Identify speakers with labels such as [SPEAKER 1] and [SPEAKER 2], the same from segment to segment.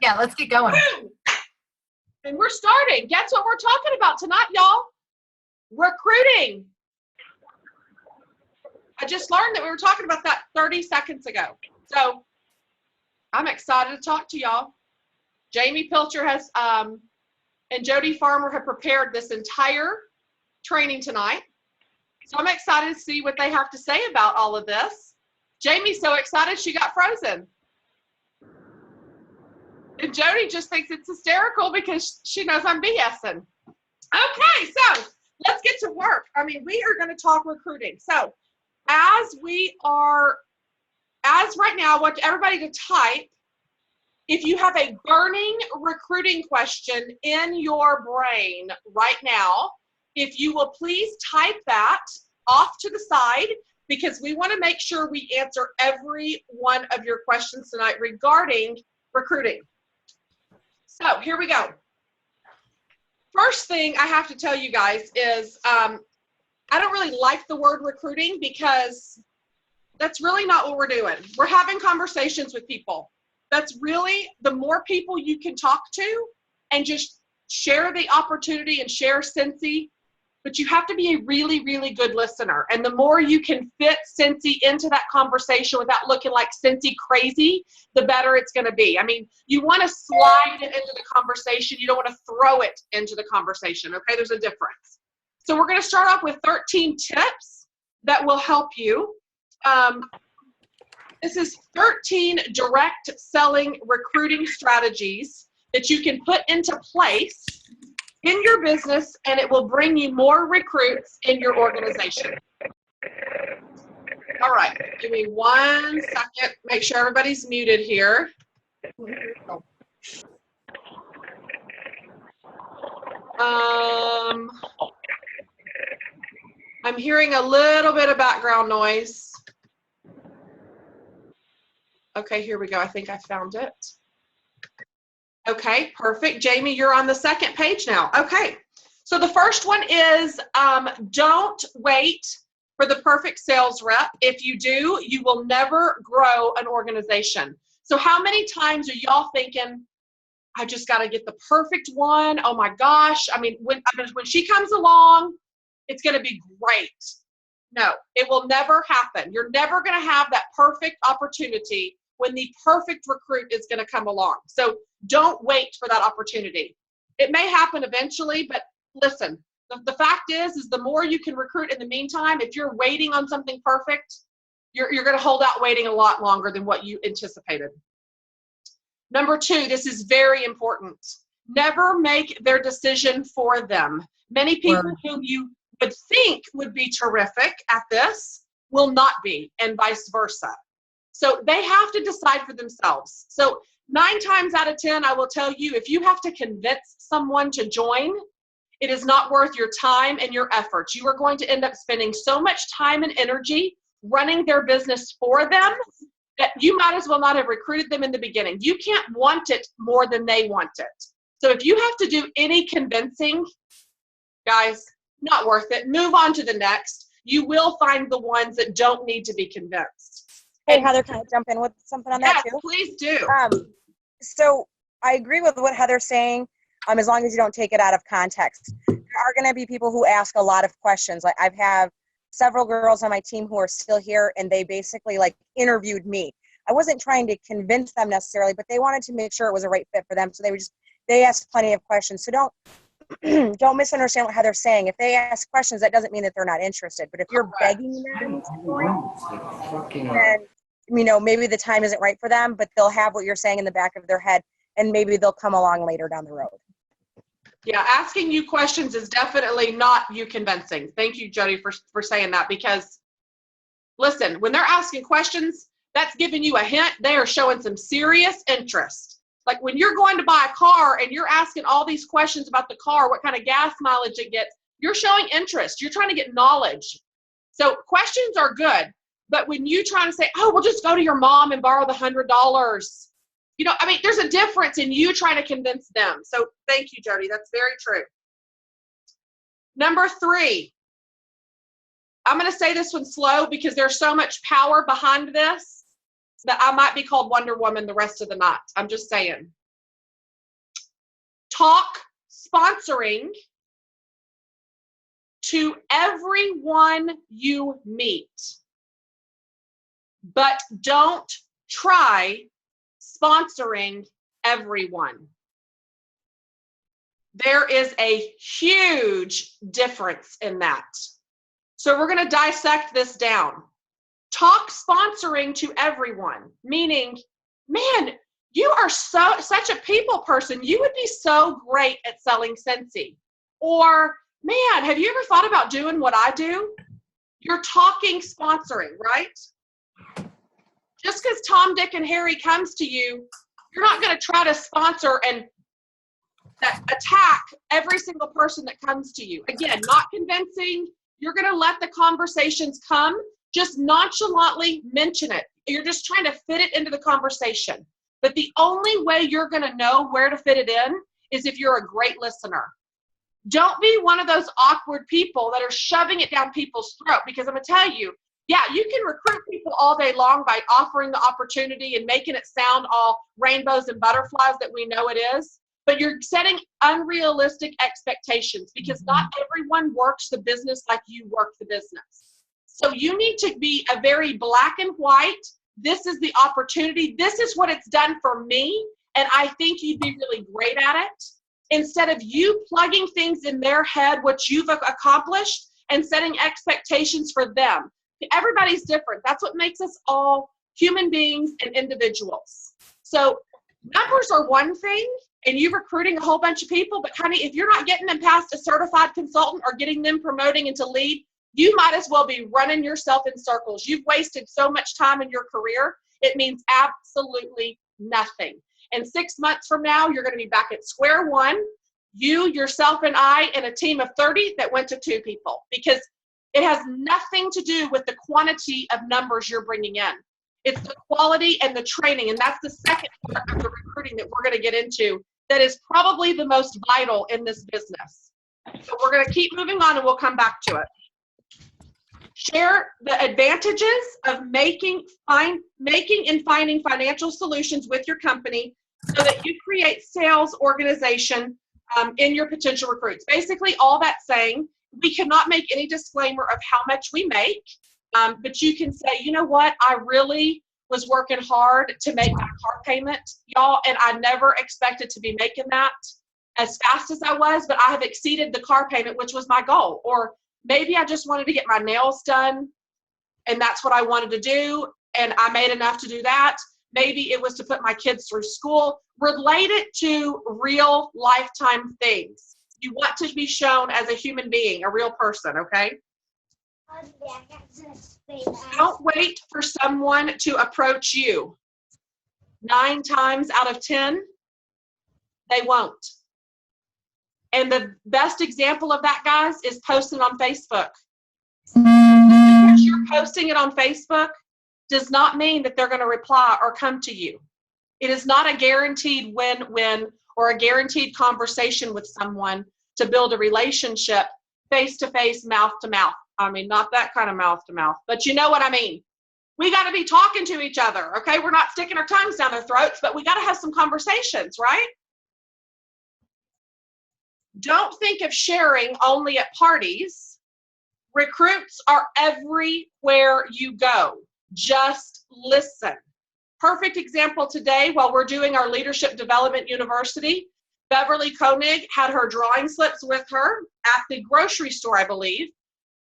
[SPEAKER 1] Yeah, let's get going.
[SPEAKER 2] And we're starting. Guess what we're talking about tonight, y'all? Recruiting. I just learned that we were talking about that 30 seconds ago. So I'm excited to talk to y'all. Jamie Pilcher has and Jody Farmer have prepared this entire training tonight. So I'm excited to see what they have to say about all of this. Jamie's so excited she got frozen. And Jody just thinks it's hysterical because she knows I'm BSing. Okay, so let's get to work. I mean, we are going to talk recruiting. So as right now, I want everybody to type, if you have a burning recruiting question in your brain right now, if you will please type that off to the side, because we want to make sure we answer every one of your questions tonight regarding recruiting. So here we go. First thing I have to tell you guys is I don't really like the word recruiting because that's really not what we're doing. We're having conversations with people. That's really, the more people you can talk to and just share the opportunity and share Cincy, but you have to be a really, really good listener. And the more you can fit Cincy into that conversation without looking like Cincy crazy, the better it's going to be. I mean, you want to slide it into the conversation. You don't want to throw it into the conversation, okay? There's a difference. So we're going to start off with 13 tips that will help you. This is 13 direct selling recruiting strategies that you can put into place in your business, and it will bring you more recruits in your organization. All right, give me 1 second. Make sure everybody's muted here. I'm hearing a little bit of background noise. Okay, here we go. I think I found it. Okay, perfect. Jamie, you're on the second page now. Okay, so the first one is don't wait for the perfect sales rep. If you do, you will never grow an organization. So how many times are y'all thinking, I just got to get the perfect one? Oh my gosh. I mean, when she comes along, it's going to be great. No, it will never happen. You're never going to have that perfect opportunity when the perfect recruit is going to come along. So don't wait for that opportunity. It may happen eventually, but listen, the fact is the more you can recruit in the meantime, if you're waiting on something perfect, you're going to hold out waiting a lot longer than what you anticipated. Number 2, this is very important. Never make their decision for them. Many people whom you would think would be terrific at this will not be, and vice versa. So they have to decide for themselves. So 9 times out of 10, I will tell you, if you have to convince someone to join, it is not worth your time and your efforts. You are going to end up spending so much time and energy running their business for them that you might as well not have recruited them in the beginning. You can't want it more than they want it. So if you have to do any convincing, guys, not worth it. Move on to the next. You will find the ones that don't need to be convinced.
[SPEAKER 3] Hey, Heather, can I jump in with something on that too?
[SPEAKER 2] Yes, please do.
[SPEAKER 3] So I agree with what Heather's saying, as long as you don't take it out of context. There are going to be people who ask a lot of questions. Like I have several girls on my team who are still here, and they basically interviewed me. I wasn't trying to convince them necessarily, but they wanted to make sure it was a right fit for them. So they asked plenty of questions. So don't misunderstand what Heather's saying. If they ask questions, that doesn't mean that they're not interested. But if you're begging them to join, then maybe the time isn't right for them, but they'll have what you're saying in the back of their head, and maybe they'll come along later down the road.
[SPEAKER 2] Yeah, asking you questions is definitely not you convincing. Thank you, Jody, for saying that, because listen, when they're asking questions, that's giving you a hint they are showing some serious interest. Like when you're going to buy a car and you're asking all these questions about the car, what kind of gas mileage it gets, you're showing interest. You're trying to get knowledge. So questions are good, but when you try to say, oh, we'll just go to your mom and borrow the $100, there's a difference in you trying to convince them. So thank you, Jody. That's very true. Number 3, I'm going to say this one slow because there's so much power behind this that I might be called Wonder Woman the rest of the night. I'm just saying. talk sponsoring to everyone you meet, but don't try sponsoring everyone. There is a huge difference in that. So we're going to dissect this down. Talk sponsoring to everyone, meaning, man, you are such a people person. You would be so great at selling Scentsy. Or, man, have you ever thought about doing what I do? You're talking sponsoring, right? Just because Tom, Dick, and Harry comes to you, you're not going to try to sponsor and attack every single person that comes to you. Again, not convincing. You're going to let the conversations come. Just nonchalantly mention it. You're just trying to fit it into the conversation. But the only way you're going to know where to fit it in is if you're a great listener. Don't be one of those awkward people that are shoving it down people's throat, because I'm going to tell you, yeah, you can recruit people all day long by offering the opportunity and making it sound all rainbows and butterflies that we know it is, but you're setting unrealistic expectations because not everyone works the business like you work the business. So you need to be a very black and white. This is the opportunity. This is what it's done for me, and I think you'd be really great at it. Instead of you plugging things in their head, what you've accomplished, and setting expectations for them. Everybody's different. That's what makes us all human beings and individuals. So numbers are one thing, and you're recruiting a whole bunch of people, but honey, if you're not getting them past a certified consultant or getting them promoting into lead, you might as well be running yourself in circles. You've wasted so much time in your career. It means absolutely nothing. And 6 months from now, you're going to be back at square one, you, yourself, and I, and a team of 30 that went to 2 people, because it has nothing to do with the quantity of numbers you're bringing in. It's the quality and the training, and that's the second part of the recruiting that we're going to get into that is probably the most vital in this business. So we're going to keep moving on, and we'll come back to it. Share the advantages of making and finding financial solutions with your company so that you create sales organization in your potential recruits. Basically, all that's saying, we cannot make any disclaimer of how much we make, but you can say, you know what, I really was working hard to make my car payment, y'all, and I never expected to be making that as fast as I was, but I have exceeded the car payment, which was my goal. Or maybe I just wanted to get my nails done, and that's what I wanted to do, and I made enough to do that. Maybe it was to put my kids through school. Relate it to real lifetime things. You want to be shown as a human being, a real person, okay? Don't wait for someone to approach you. 9 times out of 10, they won't. And the best example of that, guys, is posting on Facebook. Because you're posting it on Facebook does not mean that they're going to reply or come to you. It is not a guaranteed win-win or a guaranteed conversation with someone to build a relationship face-to-face, mouth-to-mouth. I mean, not that kind of mouth-to-mouth, but you know what I mean. We got to be talking to each other, okay? We're not sticking our tongues down their throats, but we got to have some conversations, right? Don't think of sharing only at parties. Recruits are everywhere you go. Just listen. Perfect example today, while we're doing our Leadership Development University, Beverly Koenig had her drawing slips with her at the grocery store, I believe,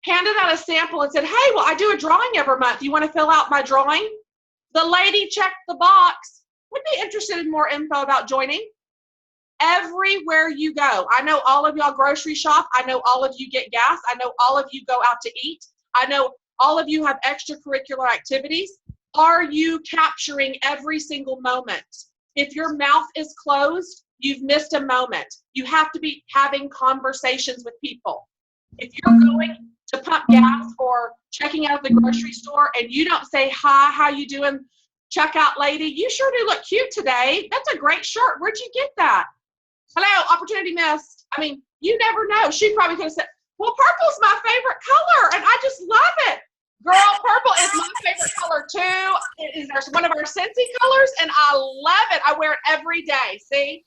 [SPEAKER 2] handed out a sample and said, hey, well, I do a drawing every month. You want to fill out my drawing? The lady checked the box. Would be interested in more info about joining. Everywhere you go. I know all of y'all grocery shop. I know all of you get gas. I know all of you go out to eat. I know all of you have extracurricular activities. Are you capturing every single moment? If your mouth is closed, you've missed a moment. You have to be having conversations with people. If you're going to pump gas or checking out at the grocery store and you don't say, hi, how you doing, checkout lady? You sure do look cute today. That's a great shirt. Where'd you get that? Hello, opportunity missed. I mean, you never know. She probably could have said, well, purple's my favorite color, and I just love it. Girl, purple is my favorite color, too. It is one of our Scentsy colors, and I love it. I wear it every day, see?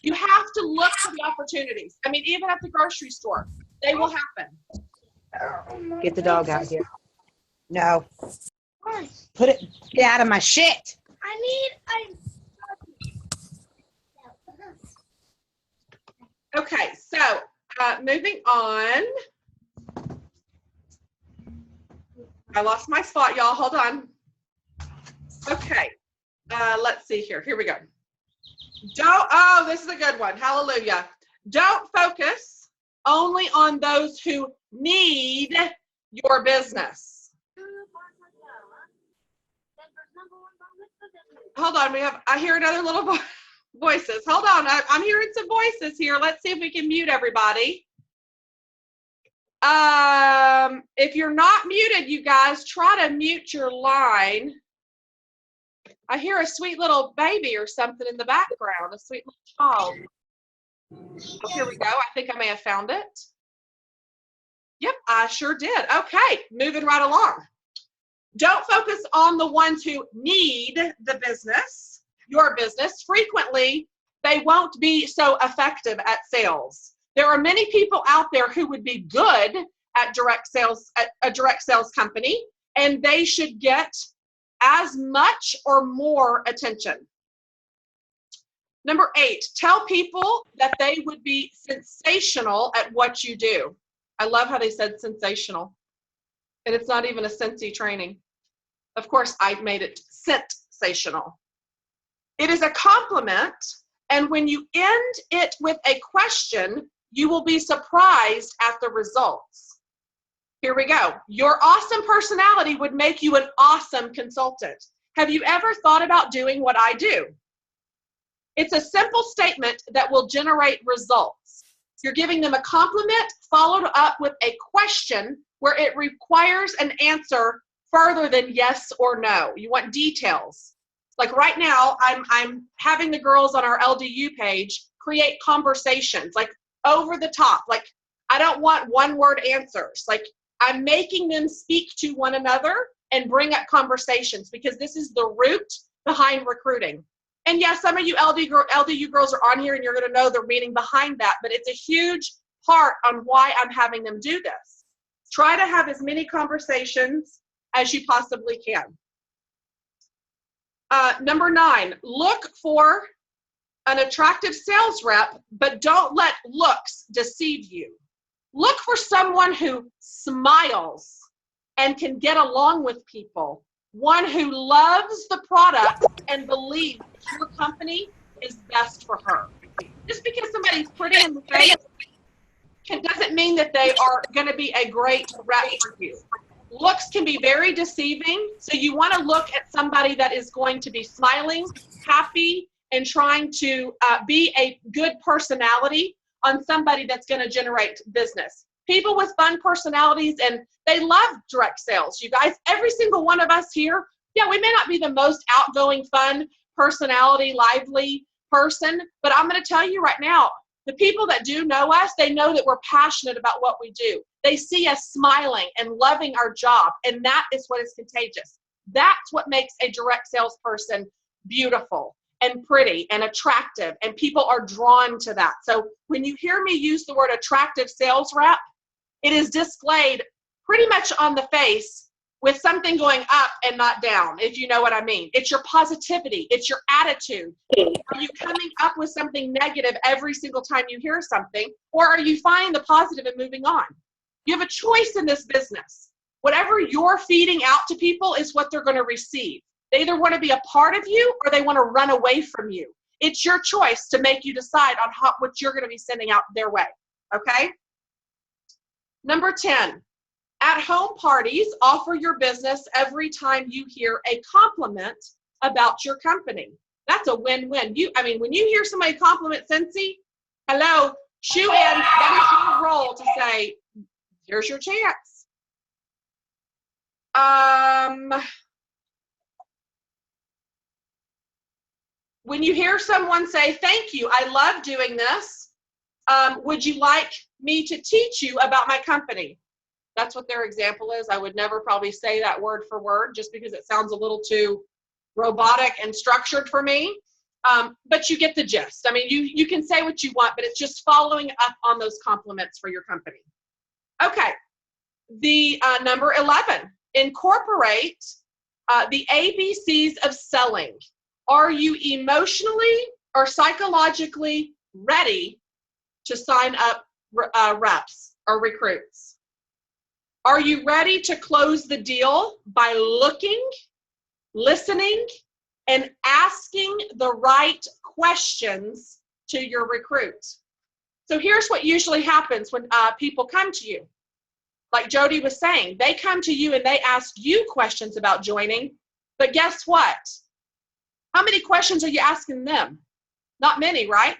[SPEAKER 2] You have to look for the opportunities. I mean, even at the grocery store, they will happen.
[SPEAKER 1] Get the dog out here. No. Put it, get out of my shit.
[SPEAKER 2] Okay, so moving on. I lost my spot, y'all. Hold on. Okay, let's see here. Here we go. Oh, this is a good one. Hallelujah. Don't focus only on those who need your business. Hold on, I hear another little voices. Hold on, I'm hearing some voices here. Let's see if we can mute everybody. If you're not muted, you guys, try to mute your line. I hear a sweet little baby or something in the background, a sweet little child. Oh, here we go. I think I may have found it. Yep, I sure did. Okay, moving right along. Don't focus on the ones who need the business, your business. Frequently, they won't be so effective at sales. There are many people out there who would be good at direct sales, at a direct sales company, and they should get as much or more attention. Number 8, tell people that they would be sensational at what you do. I love how they said sensational. And it's not even a Scentsy training. Of course, I made it sensational. It is a compliment, and when you end it with a question, you will be surprised at the results. Here we go. Your awesome personality would make you an awesome consultant. Have you ever thought about doing what I do? It's a simple statement that will generate results. You're giving them a compliment followed up with a question where it requires an answer further than yes or no. You want details. Like right now, I'm having the girls on our LDU page create conversations, like over the top. Like I don't want one-word answers. Like I'm making them speak to one another and bring up conversations, because this is the root behind recruiting. And yes, some of you LDU girls are on here and you're going to know the meaning behind that, but it's a huge part on why I'm having them do this. Try to have as many conversations as you possibly can. Number 9, look for an attractive sales rep, but don't let looks deceive you. Look for someone who smiles and can get along with people. One who loves the product and believes your company is best for her. Just because somebody's pretty in the face doesn't mean that they are going to be a great rep for you. Looks can be very deceiving, so you want to look at somebody that is going to be smiling, happy, and trying to be a good personality on somebody that's going to generate business. People with fun personalities, and they love direct sales, you guys. Every single one of us here, yeah, we may not be the most outgoing, fun personality, lively person, but I'm going to tell you right now, the people that do know us, they know that we're passionate about what we do. They see us smiling and loving our job, and that is what is contagious. That's what makes a direct salesperson beautiful and pretty and attractive, and people are drawn to that. So when you hear me use the word attractive sales rep, it is displayed pretty much on the face with something going up and not down, if you know what I mean. It's your positivity. It's your attitude. Are you coming up with something negative every single time you hear something, or are you finding the positive and moving on? You have a choice in this business. Whatever you're feeding out to people is what they're going to receive. They either want to be a part of you or they want to run away from you. It's your choice to make you decide on what you're going to be sending out their way, okay? Number 10, at home parties, offer your business every time you hear a compliment about your company. That's a win-win. When you hear somebody compliment Scentsy, hello, shoe in, that is your role to say, here's your chance. When you hear someone say, thank you, I love doing this, would you like me to teach you about my company? That's what their example is. I would never probably say that word for word just because it sounds a little too robotic and structured for me. But you get the gist. I mean, you can say what you want, but it's just following up on those compliments for your company. Okay. The number 11, incorporate the ABCs of selling. Are you emotionally or psychologically ready to sign up reps or recruits? Are you ready to close the deal by looking, listening, and asking the right questions to your recruit? So here's what usually happens when people come to you. Like Jody was saying, they come to you and they ask you questions about joining, but guess what? How many questions are you asking them? Not many, right?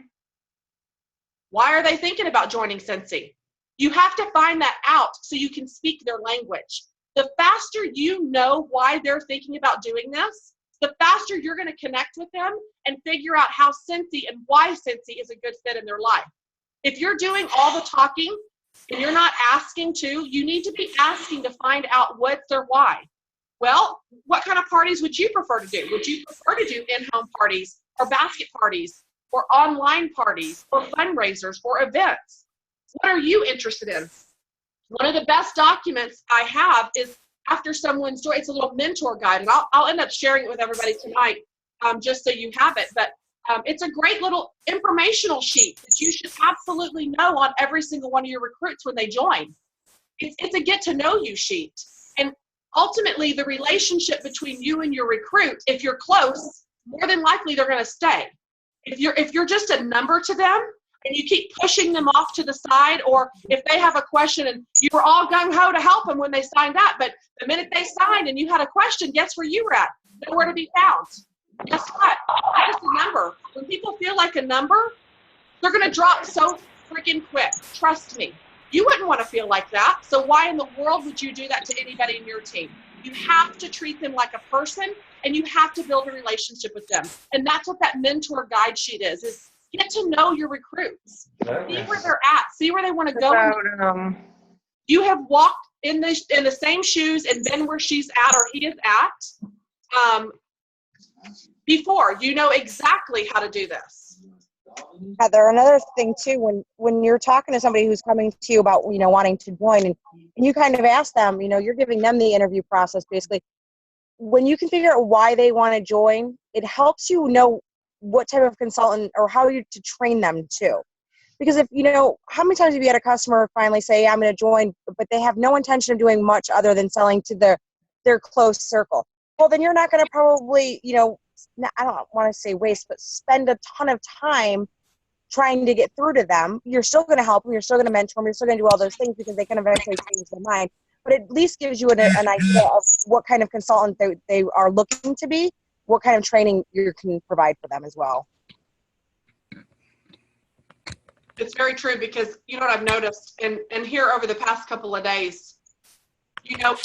[SPEAKER 2] Why are they thinking about joining Scentsy? You have to find that out so you can speak their language. The faster you know why they're thinking about doing this, the faster you're going to connect with them and figure out how Scentsy and why Scentsy is a good fit in their life. If you're doing all the talking and you're not asking to, you need to be asking to find out what's their why. Well, what kind of parties would you prefer to do? Would you prefer to do in-home parties or basket parties or online parties or fundraisers or events? What are you interested in? One of the best documents I have is after someone's joined. It's a little mentor guide, and I'll end up sharing it with everybody tonight just so you have it. But it's a great little informational sheet that you should absolutely know on every single one of your recruits when they join. It's a get to know you sheet. And ultimately, the relationship between you and your recruit, if you're close, more than likely they're going to stay. If you're just a number to them and you keep pushing them off to the side, or if they have a question and you were all gung-ho to help them when they signed up, but the minute they signed and you had a question, guess where you were at? Nowhere to be found. Guess what? You're just a number. When people feel like a number, they're going to drop so freaking quick. Trust me. You wouldn't want to feel like that. So why in the world would you do that to anybody in your team? You have to treat them like a person, and you have to build a relationship with them. And that's what that mentor guide sheet is get to know your recruits. See where they're at. See where they want to go. You have walked in the same shoes and been where she's at or he is at before. You know exactly how to do this.
[SPEAKER 3] Heather, another thing too, when you're talking to somebody who's coming to you about, wanting to join, and you kind of ask them, you're giving them the interview process basically. When you can figure out why they want to join, it helps you know what type of consultant or how you to train them too. Because if, how many times have you had a customer finally say, I'm going to join, but they have no intention of doing much other than selling to their close circle? Well, then you're not going to probably, I don't want to say waste, but spend a ton of time trying to get through to them. You're still going to help them. You're still going to mentor them. You're still going to do all those things because they can eventually change their mind. But it at least gives you an idea of what kind of consultant they are looking to be, what kind of training you can provide for them as well.
[SPEAKER 2] It's very true, because you know what I've noticed, and here over the past couple of days,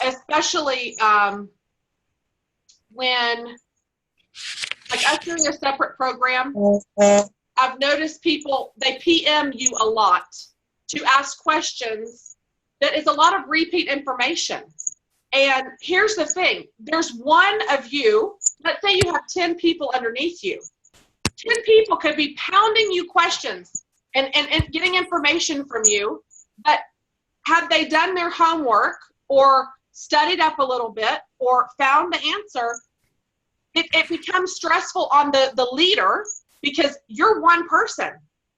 [SPEAKER 2] especially when, like us doing a separate program, I've noticed people, they PM you a lot to ask questions that is a lot of repeat information. And here's the thing, there's one of you, let's say you have 10 people underneath you. 10 people could be pounding you questions and getting information from you, but have they done their homework or studied up a little bit or found the answer? It becomes stressful on the leader, because you're one person.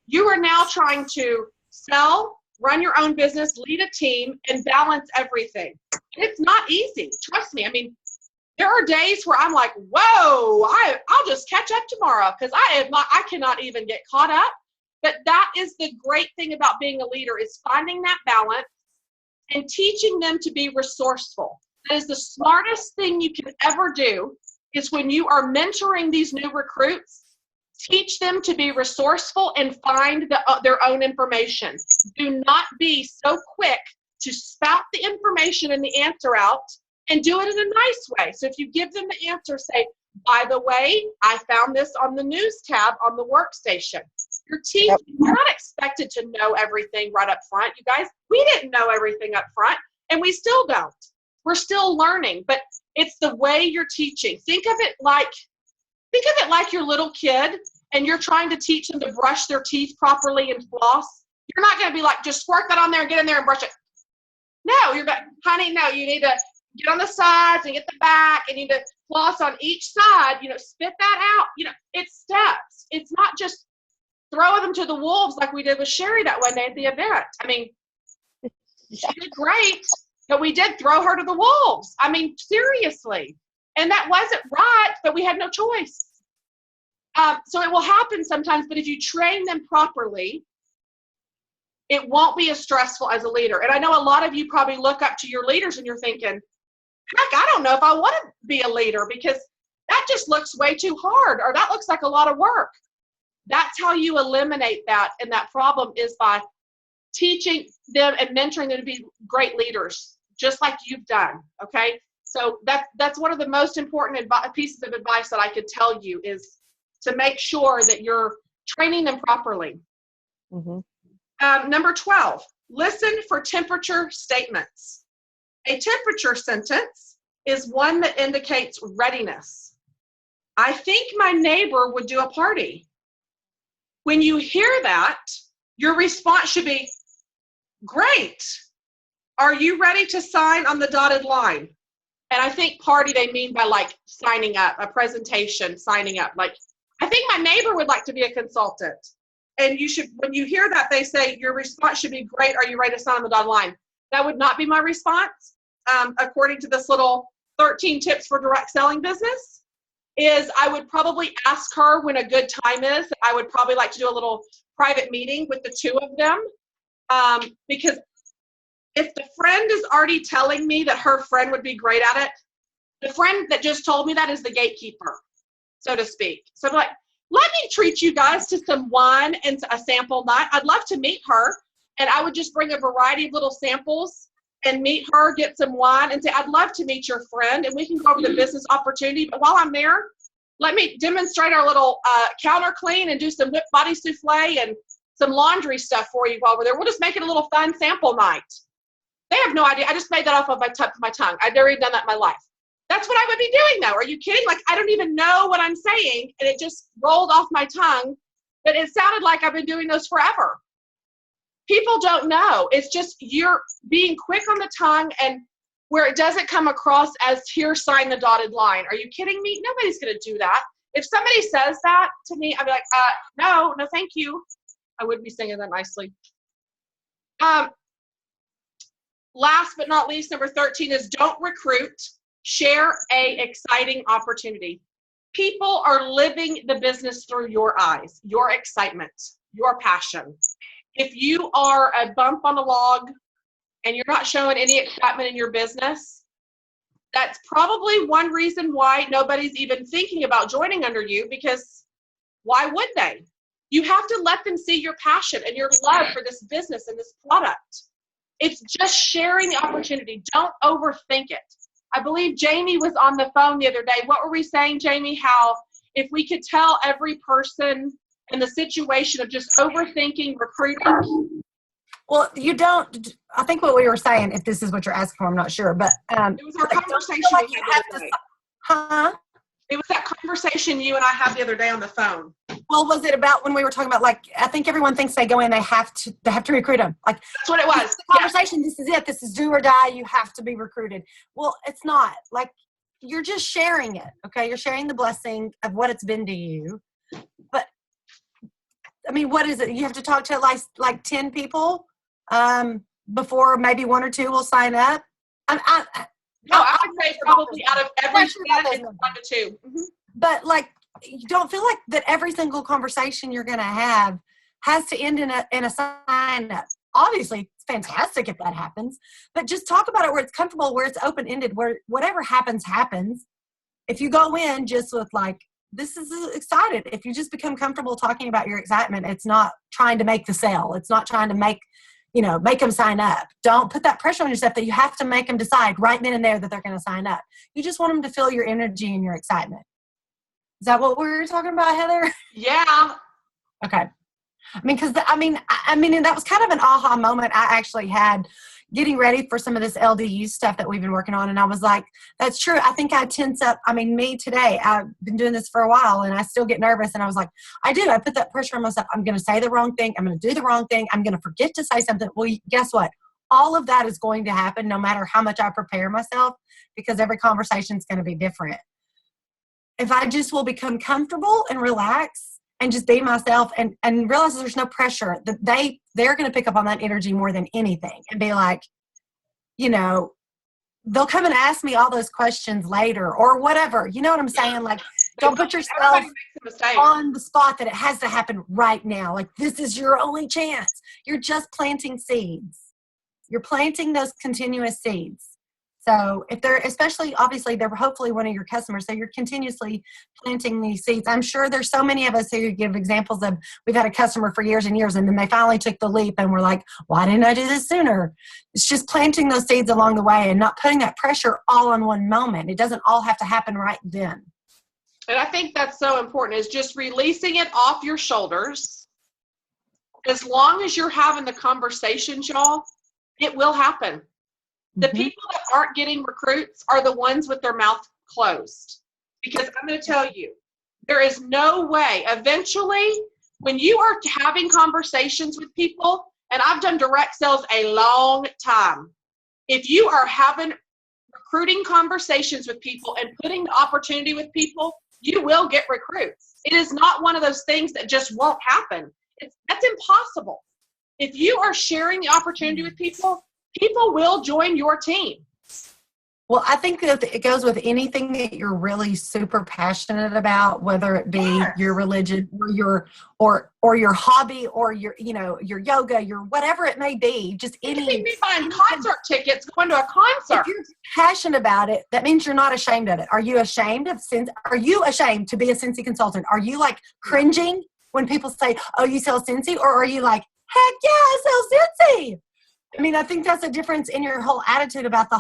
[SPEAKER 2] You are now trying to sell, run your own business, lead a team, and balance everything. It's not easy. Trust me. I mean, there are days where I'm like, whoa, I'll just catch up tomorrow because I cannot even get caught up. But that is the great thing about being a leader, is finding that balance and teaching them to be resourceful. That is the smartest thing you can ever do, is when you are mentoring these new recruits, teach them to be resourceful and find their own information. Do not be so quick to spout the information and the answer out, and do it in a nice way. So if you give them the answer, say, by the way, I found this on the news tab on the workstation. Your team, you're not expected to know everything right up front. You guys, we didn't know everything up front, and we still don't. We're still learning, but it's the way you're teaching. Think of it like think of it like your little kid and you're trying to teach them to brush their teeth properly and floss. You're not going to be like, just squirt that on there and get in there and brush it. No, you're going, honey, no, you need to get on the sides and get the back, and you need to floss on each side, spit that out. It's steps. It's not just throw them to the wolves like we did with Sherry that one day at the event. I mean, she did great, but we did throw her to the wolves. I mean, seriously. And that wasn't right, but we had no choice. So it will happen sometimes, but if you train them properly, it won't be as stressful as a leader. And I know a lot of you probably look up to your leaders and you're thinking, heck, I don't know if I want to be a leader because that just looks way too hard, or that looks like a lot of work. That's how you eliminate that. And that problem is by teaching them and mentoring them to be great leaders, just like you've done. Okay. So that's one of the most important pieces of advice that I could tell you is to make sure that you're training them properly.
[SPEAKER 3] Mm-hmm.
[SPEAKER 2] Number 12, listen for temperature statements. A temperature sentence is one that indicates readiness. I think my neighbor would do a party. When you hear that, your response should be, great. Are you ready to sign on the dotted line? And I think party they mean by like signing up, a presentation, signing up. Like, I think my neighbor would like to be a consultant. And you should, when you hear that, they say your response should be, great, are you ready to sign on the dotted line? That would not be my response. According to this little 13 tips for direct selling business, is I would probably ask her when a good time is. I would probably like to do a little private meeting with the two of them. Because if the friend is already telling me that her friend would be great at it, the friend that just told me that is the gatekeeper, so to speak. So I'm like, let me treat you guys to some wine and a sample night. I'd love to meet her. And I would just bring a variety of little samples and meet her, get some wine, and say, I'd love to meet your friend, and we can go over the business opportunity. But while I'm there, let me demonstrate our little counter clean and do some whipped body souffle and some laundry stuff for you while we're there. We'll just make it a little fun sample night. They have no idea. I just made that off of my tip of my tongue. I've never even done that in my life. That's what I would be doing, though. Are you kidding? Like, I don't even know what I'm saying, and it just rolled off my tongue, but it sounded like I've been doing those forever. People don't know. It's just you're being quick on the tongue, and where it doesn't come across as, here, sign the dotted line. Are you kidding me? Nobody's going to do that. If somebody says that to me, I'd be like, no, thank you. I wouldn't be saying that nicely. Last but not least, number 13 is don't recruit. Share a exciting opportunity. People are living the business through your eyes, your excitement, your passion. If you are a bump on a log and you're not showing any excitement in your business, that's probably one reason why nobody's even thinking about joining under you, because why would they? You have to let them see your passion and your love for this business and this product. It's just sharing the opportunity. Don't overthink it. I believe Jamie was on the phone the other day. What were we saying, Jamie? How if we could tell every person in the situation of just overthinking recruiting.
[SPEAKER 4] Well, you don't, I think what we were saying, if this is what you're asking for, I'm not sure, but
[SPEAKER 2] it was our conversation
[SPEAKER 4] like
[SPEAKER 2] we had the other day.
[SPEAKER 4] Huh?
[SPEAKER 2] It was that conversation you and I had the other day on the phone.
[SPEAKER 4] Well, was it about when we were talking about, like, I think everyone thinks they go in, they have to recruit them. Like,
[SPEAKER 2] that's what it was.
[SPEAKER 4] The conversation, This is it. This is do or die. You have to be recruited. Well, it's not. Like, you're just sharing it. Okay. You're sharing the blessing of what it's been to you. But I mean, what is it? You have to talk to like 10 people before maybe one or two will sign up.
[SPEAKER 2] I would say probably out of every 10, it's 1 to 2. Mm-hmm.
[SPEAKER 4] But like, you don't feel like that every single conversation you're going to have has to end in a sign up. Obviously, it's fantastic if that happens, but just talk about it where it's comfortable, where it's open-ended, where whatever happens, happens. If you go in just with like, this is excited. If you just become comfortable talking about your excitement, it's not trying to make the sale. It's not trying to make them sign up. Don't put that pressure on yourself that you have to make them decide right then and there that they're going to sign up. You just want them to feel your energy and your excitement. Is that what we were talking about, Heather?
[SPEAKER 2] Yeah.
[SPEAKER 4] Okay. I mean, because and that was kind of an aha moment I actually had getting ready for some of this LDU stuff that we've been working on. And I was like, that's true. I think I tense up. I mean, me today, I've been doing this for a while and I still get nervous. And I was like, I put that pressure on myself. I'm going to say the wrong thing. I'm going to do the wrong thing. I'm going to forget to say something. Well, guess what? All of that is going to happen no matter how much I prepare myself, because every conversation is going to be different. If I just will become comfortable and relax and just be myself and realize there's no pressure, that they're going to pick up on that energy more than anything and be like, you know, they'll come and ask me all those questions later or whatever. You know what I'm saying? Like, don't put yourself
[SPEAKER 2] Everybody makes a mistake.
[SPEAKER 4] on the spot that it has to happen right now. Like, this is your only chance. You're just planting seeds. You're planting those continuous seeds. So if they're, especially, obviously, they're hopefully one of your customers. So you're continuously planting these seeds. I'm sure there's so many of us who give examples of, we've had a customer for years and years, and then they finally took the leap and we're like, why didn't I do this sooner? It's just planting those seeds along the way and not putting that pressure all in one moment. It doesn't all have to happen right then.
[SPEAKER 2] And I think that's so important, is just releasing it off your shoulders. As long as you're having the conversations, y'all, it will happen. The people that aren't getting recruits are the ones with their mouth closed. Because I'm going to tell you, there is no way, eventually, when you are having conversations with people, and I've done direct sales a long time, if you are having recruiting conversations with people and putting the opportunity with people, you will get recruits. It is not one of those things that just won't happen. That's impossible. If you are sharing the opportunity with people, people will join your team.
[SPEAKER 4] Well, I think that it goes with anything that you're really super passionate about, whether it be your religion or your hobby or your yoga, your whatever it may be, just
[SPEAKER 2] You
[SPEAKER 4] any.
[SPEAKER 2] can be buying concert tickets, going to a concert.
[SPEAKER 4] If you're passionate about it, that means you're not ashamed of it. Are you ashamed of Are you ashamed to be a Scentsy consultant? Are you like cringing when people say, "Oh, you sell Scentsy," or are you like, "Heck yeah, I sell Scentsy"? I mean, I think that's a difference in your whole attitude about the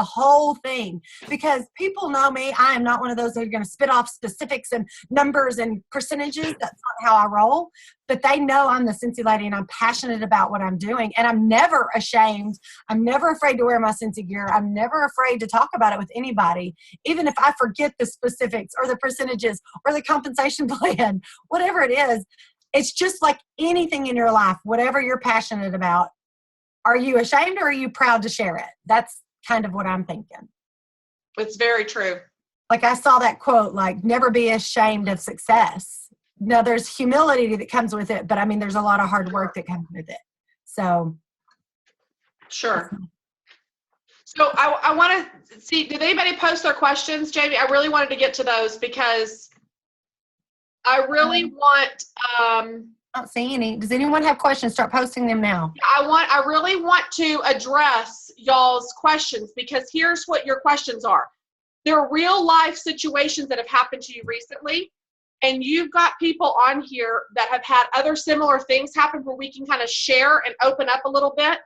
[SPEAKER 4] whole thing, because people know me. I am not one of those that are going to spit off specifics and numbers and percentages. That's not how I roll. But they know I'm the Scentsy lady and I'm passionate about what I'm doing. And I'm never ashamed. I'm never afraid to wear my Scentsy gear. I'm never afraid to talk about it with anybody, even if I forget the specifics or the percentages or the compensation plan, whatever it is. It's just like anything in your life, whatever you're passionate about. Are you ashamed or are you proud to share it? That's kind of what I'm thinking.
[SPEAKER 2] It's very true.
[SPEAKER 4] Like I saw that quote, like, never be ashamed of success. Now, there's humility that comes with it, but I mean, there's a lot of hard work that comes with it. So.
[SPEAKER 2] Sure. So I want to see, did anybody post their questions, Jamie? I really wanted to get to those because I really want,
[SPEAKER 4] I don't see any. Does anyone have questions? Start posting them now.
[SPEAKER 2] I really want to address y'all's questions, because here's what your questions are. There are real life situations that have happened to you recently, and you've got people on here that have had other similar things happen where we can kind of share and open up a little bit,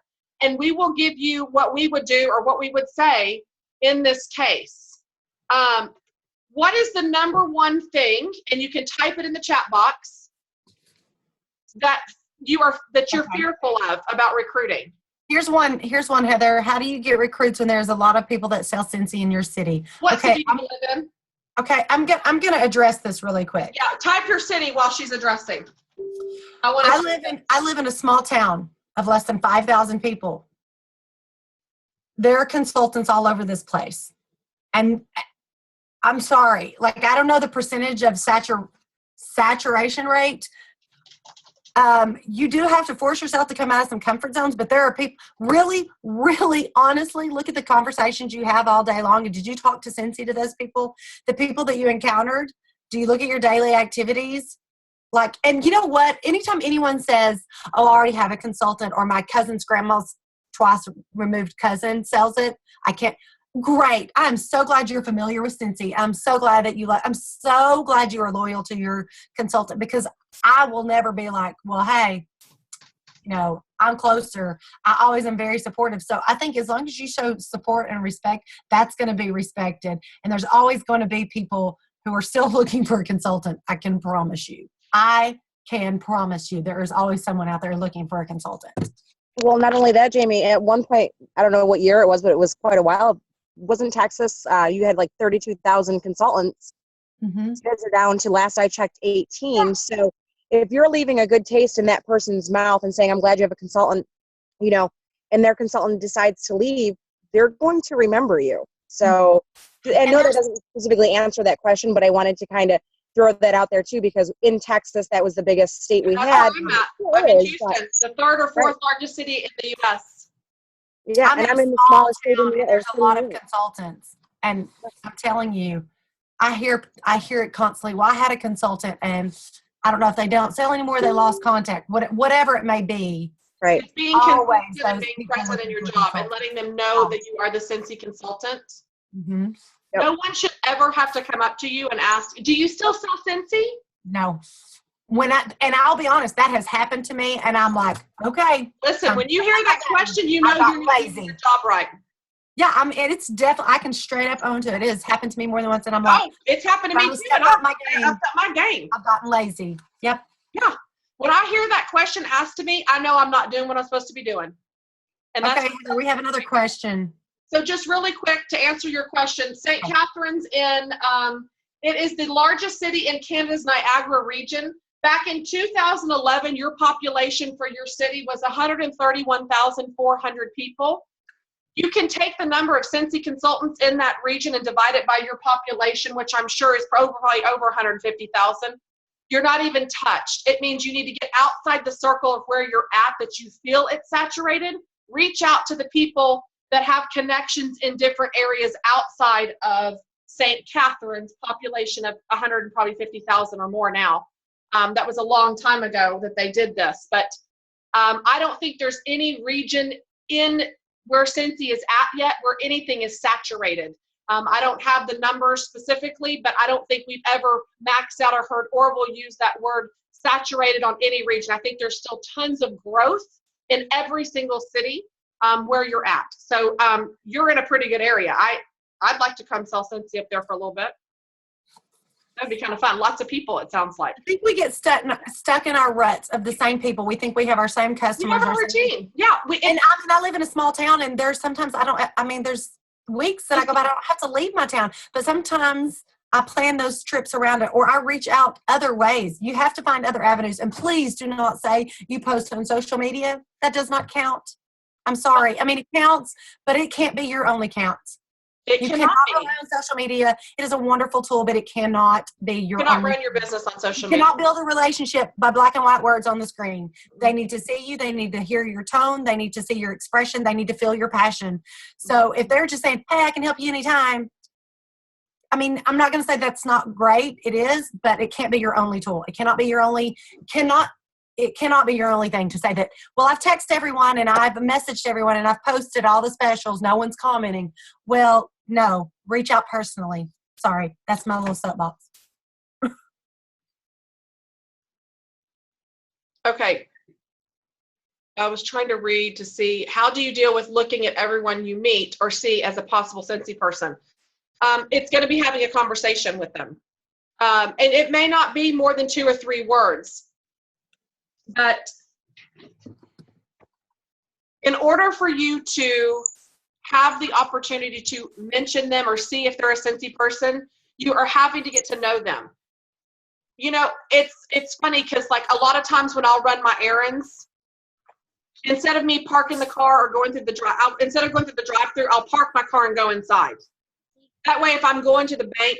[SPEAKER 2] and we will give you what we would do or what we would say in this case. What is the number one thing, and you can type it in the chat box, that you're fearful of about recruiting?
[SPEAKER 4] Here's one, Heather. How do you get recruits when there's a lot of people that sell Scentsy in your city?
[SPEAKER 2] What city do you live in?
[SPEAKER 4] Okay, I'm gonna address this really quick.
[SPEAKER 2] Yeah, type your city while she's addressing.
[SPEAKER 4] I live in a small town of less than 5,000 people. There are consultants all over this place, and I'm sorry, like, I don't know the percentage of saturation rate. You do have to force yourself to come out of some comfort zones, but there are people, really, really honestly, look at the conversations you have all day long. And did you talk to Scentsy to those people? The people that you encountered? Do you look at your daily activities? Like, and you know what? Anytime anyone says, "Oh, I already have a consultant," or "My cousin's grandma's twice removed cousin sells it," I can't. Great. I'm so glad you're familiar with Scentsy. I'm so glad that I'm so glad you are loyal to your consultant, because I will never be like, "Well, hey, I'm closer." I always am very supportive. So I think as long as you show support and respect, that's going to be respected. And there's always going to be people who are still looking for a consultant. I can promise you. I can promise you there is always someone out there looking for a consultant.
[SPEAKER 3] Well, not only that, Jamie, at one point, I don't know what year it was, but it was quite a while. Wasn't Texas, you had like 32,000 consultants.
[SPEAKER 4] Mm-hmm.
[SPEAKER 3] Those are down to, last I checked, 18. So if you're leaving a good taste in that person's mouth and saying, I'm glad you have a consultant, you know, and their consultant decides to leave, they're going to remember you. So I know that doesn't specifically answer that question, but I wanted to kind of throw that out there too, because in Texas, that was the biggest state we
[SPEAKER 2] That's
[SPEAKER 3] had.
[SPEAKER 2] where I'm at. I'm in Houston, the third or fourth largest city in the U.S.
[SPEAKER 3] Yeah,
[SPEAKER 4] I'm
[SPEAKER 3] and I'm
[SPEAKER 4] a
[SPEAKER 3] in the
[SPEAKER 4] small
[SPEAKER 3] smallest state in
[SPEAKER 4] town,
[SPEAKER 3] the
[SPEAKER 4] and there's a lot of
[SPEAKER 3] world.
[SPEAKER 4] consultants, and I'm telling you, I hear it constantly. Well, I had a consultant, and I don't know if they don't sell anymore. They lost contact. Whatever it may be.
[SPEAKER 3] Right.
[SPEAKER 2] It's being
[SPEAKER 4] Always
[SPEAKER 2] consistent and
[SPEAKER 4] those
[SPEAKER 2] being
[SPEAKER 4] people
[SPEAKER 2] present in your
[SPEAKER 4] looking for
[SPEAKER 2] job and letting them know that you are the Cincy consultant.
[SPEAKER 4] Mm-hmm.
[SPEAKER 3] Yep.
[SPEAKER 2] No one should ever have to come up to you and ask, do you still sell Cincy?
[SPEAKER 4] No. And I'll be honest, that has happened to me, and I'm like, okay.
[SPEAKER 2] Listen, when you hear that question, you know
[SPEAKER 4] I got
[SPEAKER 2] you're not doing
[SPEAKER 4] lazy.
[SPEAKER 2] your job right.
[SPEAKER 4] Yeah, and it's definitely, I can straight up own to it. It has happened to me more than once, and I'm like,
[SPEAKER 2] Oh, it's happened to me
[SPEAKER 4] I'm
[SPEAKER 2] too.
[SPEAKER 4] step
[SPEAKER 2] And
[SPEAKER 4] up
[SPEAKER 2] I've
[SPEAKER 4] my game.
[SPEAKER 2] upped my game.
[SPEAKER 4] I've gotten lazy. Yep.
[SPEAKER 2] Yeah. When I hear that question asked to me, I know I'm not doing what I'm supposed to be doing. And
[SPEAKER 4] Okay,
[SPEAKER 2] that's
[SPEAKER 4] Heather, we have another question.
[SPEAKER 2] so just really quick to answer your question, St. Catharines it is the largest city in Canada's Niagara region. Back in 2011, your population for your city was 131,400 people. You can take the number of Cincy consultants in that region and divide it by your population, which I'm sure is probably over 150,000. You're not even touched. It means you need to get outside the circle of where you're at, that you feel it's saturated. Reach out to the people that have connections in different areas outside of St. Catharines, population of 150,000 or more now. That was a long time ago that they did this, but I don't think there's any region in where Cincy is at yet where anything is saturated. I don't have the numbers specifically, but I don't think we've ever maxed out or heard Orville use that word saturated on any region. I think there's still tons of growth in every single city where you're at. So you're in a pretty good area. I'd like to come sell Cincy up there for a little bit. That'd be kind of fun. Lots of people, it sounds like.
[SPEAKER 4] I think we get stuck in our ruts of the same people. We think we have our same
[SPEAKER 2] You
[SPEAKER 4] customers.
[SPEAKER 2] have a routine. Yeah.
[SPEAKER 4] And I live in a small town, and there's sometimes there's weeks that I go by, I don't have to leave my town, but sometimes I plan those trips around it, or I reach out other ways. You have to find other avenues, and please do not say you post on social media. That does not count. I'm sorry. I mean, it counts, but it can't be your only count.
[SPEAKER 2] It
[SPEAKER 4] You
[SPEAKER 2] cannot
[SPEAKER 4] cannot
[SPEAKER 2] be.
[SPEAKER 4] rely on social media. It is a wonderful tool, but it cannot be your
[SPEAKER 2] You cannot
[SPEAKER 4] only.
[SPEAKER 2] run your business on social
[SPEAKER 4] You
[SPEAKER 2] media.
[SPEAKER 4] cannot build a relationship by black and white words on the screen. They need to see you. They need to hear your tone. They need to see your expression. They need to feel your passion. So if they're just saying, hey, I can help you anytime. I mean, I'm not going to say that's not great. It is, but it can't be your only tool. It cannot be your only, it cannot be your only thing to say that, well, I've texted everyone and I've messaged everyone and I've posted all the specials. No one's commenting. Well, no, reach out personally. Sorry, that's my little soapbox.
[SPEAKER 2] Okay. I was trying to read to see, how do you deal with looking at everyone you meet or see as a possible Cincy person? It's going to be having a conversation with them. And it may not be more than 2 or 3 words. But in order for you to have the opportunity to mention them or see if they're a Cincy person, you are having to get to know them. You know, it's funny because like a lot of times when I'll run my errands, instead of me parking the car or going through the instead of going through the drive-through, I'll park my car and go inside. That way, if I'm going to the bank,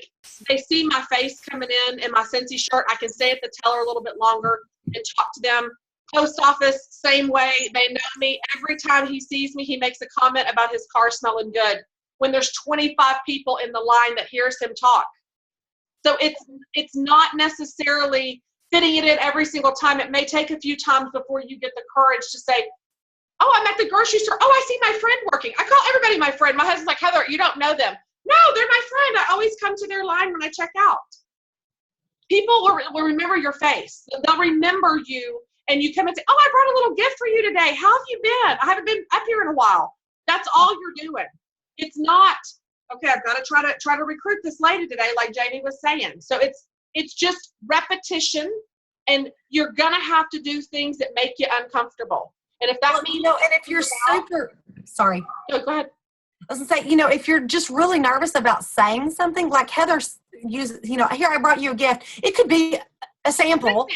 [SPEAKER 2] they see my face coming in my Cincy shirt. I can stay at the teller a little bit longer and talk to them. Post office, same way. They know me. Every time he sees me, he makes a comment about his car smelling good. When there's 25 people in the line that hears him talk. So it's not necessarily fitting it in every single time. It may take a few times before you get the courage to say, oh, I'm at the grocery store. Oh, I see my friend working. I call everybody my friend. My husband's like, Heather, you don't know them. No, they're my friend. I always come to their line when I check out. People will remember your face. They'll remember you, and you come and say, oh, I brought a little gift for you today. How have you been? I haven't been up here in a while. That's all you're doing. It's not, okay, I've got to try to recruit this lady today, like Jamie was saying. So it's just repetition And you're going to have to do things that make you uncomfortable. And if that means,
[SPEAKER 4] and if you're sorry.
[SPEAKER 2] no, go ahead.
[SPEAKER 4] I was gonna say, if you're just really nervous about saying something, like Heather here I brought you a gift. It could be a sample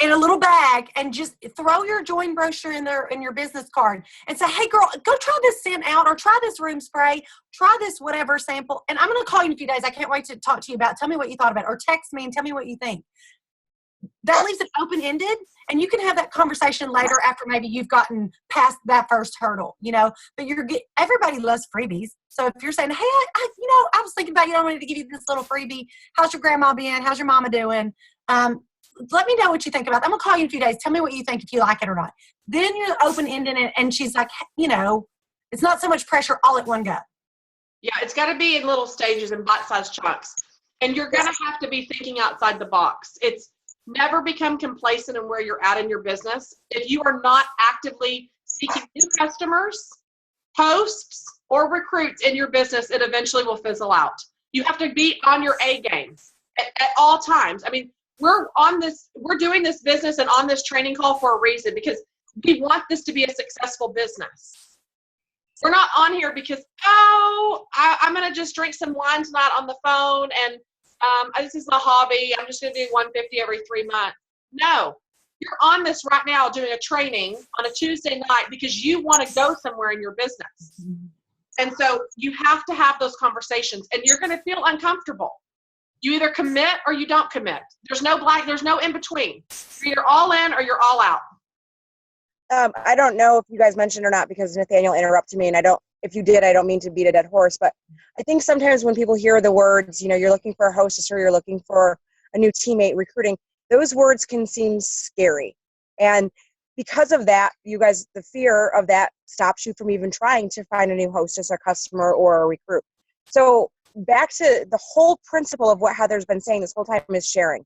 [SPEAKER 4] in a little bag, and just throw your join brochure in there in your business card and say, hey girl, go try this scent out, or try this room spray, try this whatever sample. And I'm going to call you in a few days. I can't wait to talk to you about it. Tell me what you thought about it, or text me and tell me what you think. That leaves it open-ended, and you can have that conversation later after maybe you've gotten past that first hurdle, but everybody loves freebies. So if you're saying, hey, I was thinking about I wanted to give you this little freebie. How's your grandma being? How's your mama doing? Let me know what you think about it. I'm going to call you in a few days. Tell me what you think, if you like it or not. Then you're open-ended, and she's like, it's not so much pressure all at one go.
[SPEAKER 2] Yeah, it's got to be in little stages and bite-sized chunks. And you're going to have to be thinking outside the box. It's never become complacent in where you're at in your business. If you are not actively seeking new customers, hosts, or recruits in your business, it eventually will fizzle out. You have to be on your A game at all times. I mean, we're doing this business and on this training call for a reason, because we want this to be a successful business. We're not on here because, I'm going to just drink some wine tonight on the phone, and this is my hobby. I'm just going to do 150 every 3 months. No, you're on this right now doing a training on a Tuesday night because you want to go somewhere in your business. And so you have to have those conversations, and you're going to feel uncomfortable. You either commit or you don't commit. There's no in between. You're either all in or you're all out.
[SPEAKER 3] I don't know if you guys mentioned or not, because Nathaniel interrupted me, and if you did, I don't mean to beat a dead horse, but I think sometimes when people hear the words, you're looking for a hostess or you're looking for a new teammate, recruiting, those words can seem scary. And because of that, you guys, the fear of that stops you from even trying to find a new hostess or customer or a recruit. So back to the whole principle of what Heather's been saying this whole time is sharing.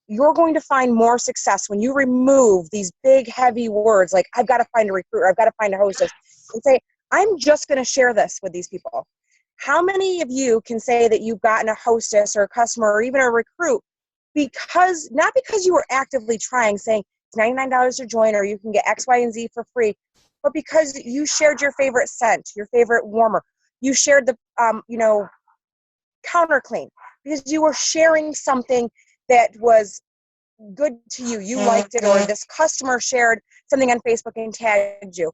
[SPEAKER 3] You're going to find more success when you remove these big, heavy words like, I've got to find a recruiter, I've got to find a hostess, and say, I'm just going to share this with these people. How many of you can say that you've gotten a hostess or a customer or even a recruit not because you were actively trying, saying it's $99 to join or you can get X, Y, and Z for free, but because you shared your favorite scent, your favorite warmer, you shared the, counter clean, because you were sharing something that was good to you. You liked it, or this customer shared something on Facebook and tagged you.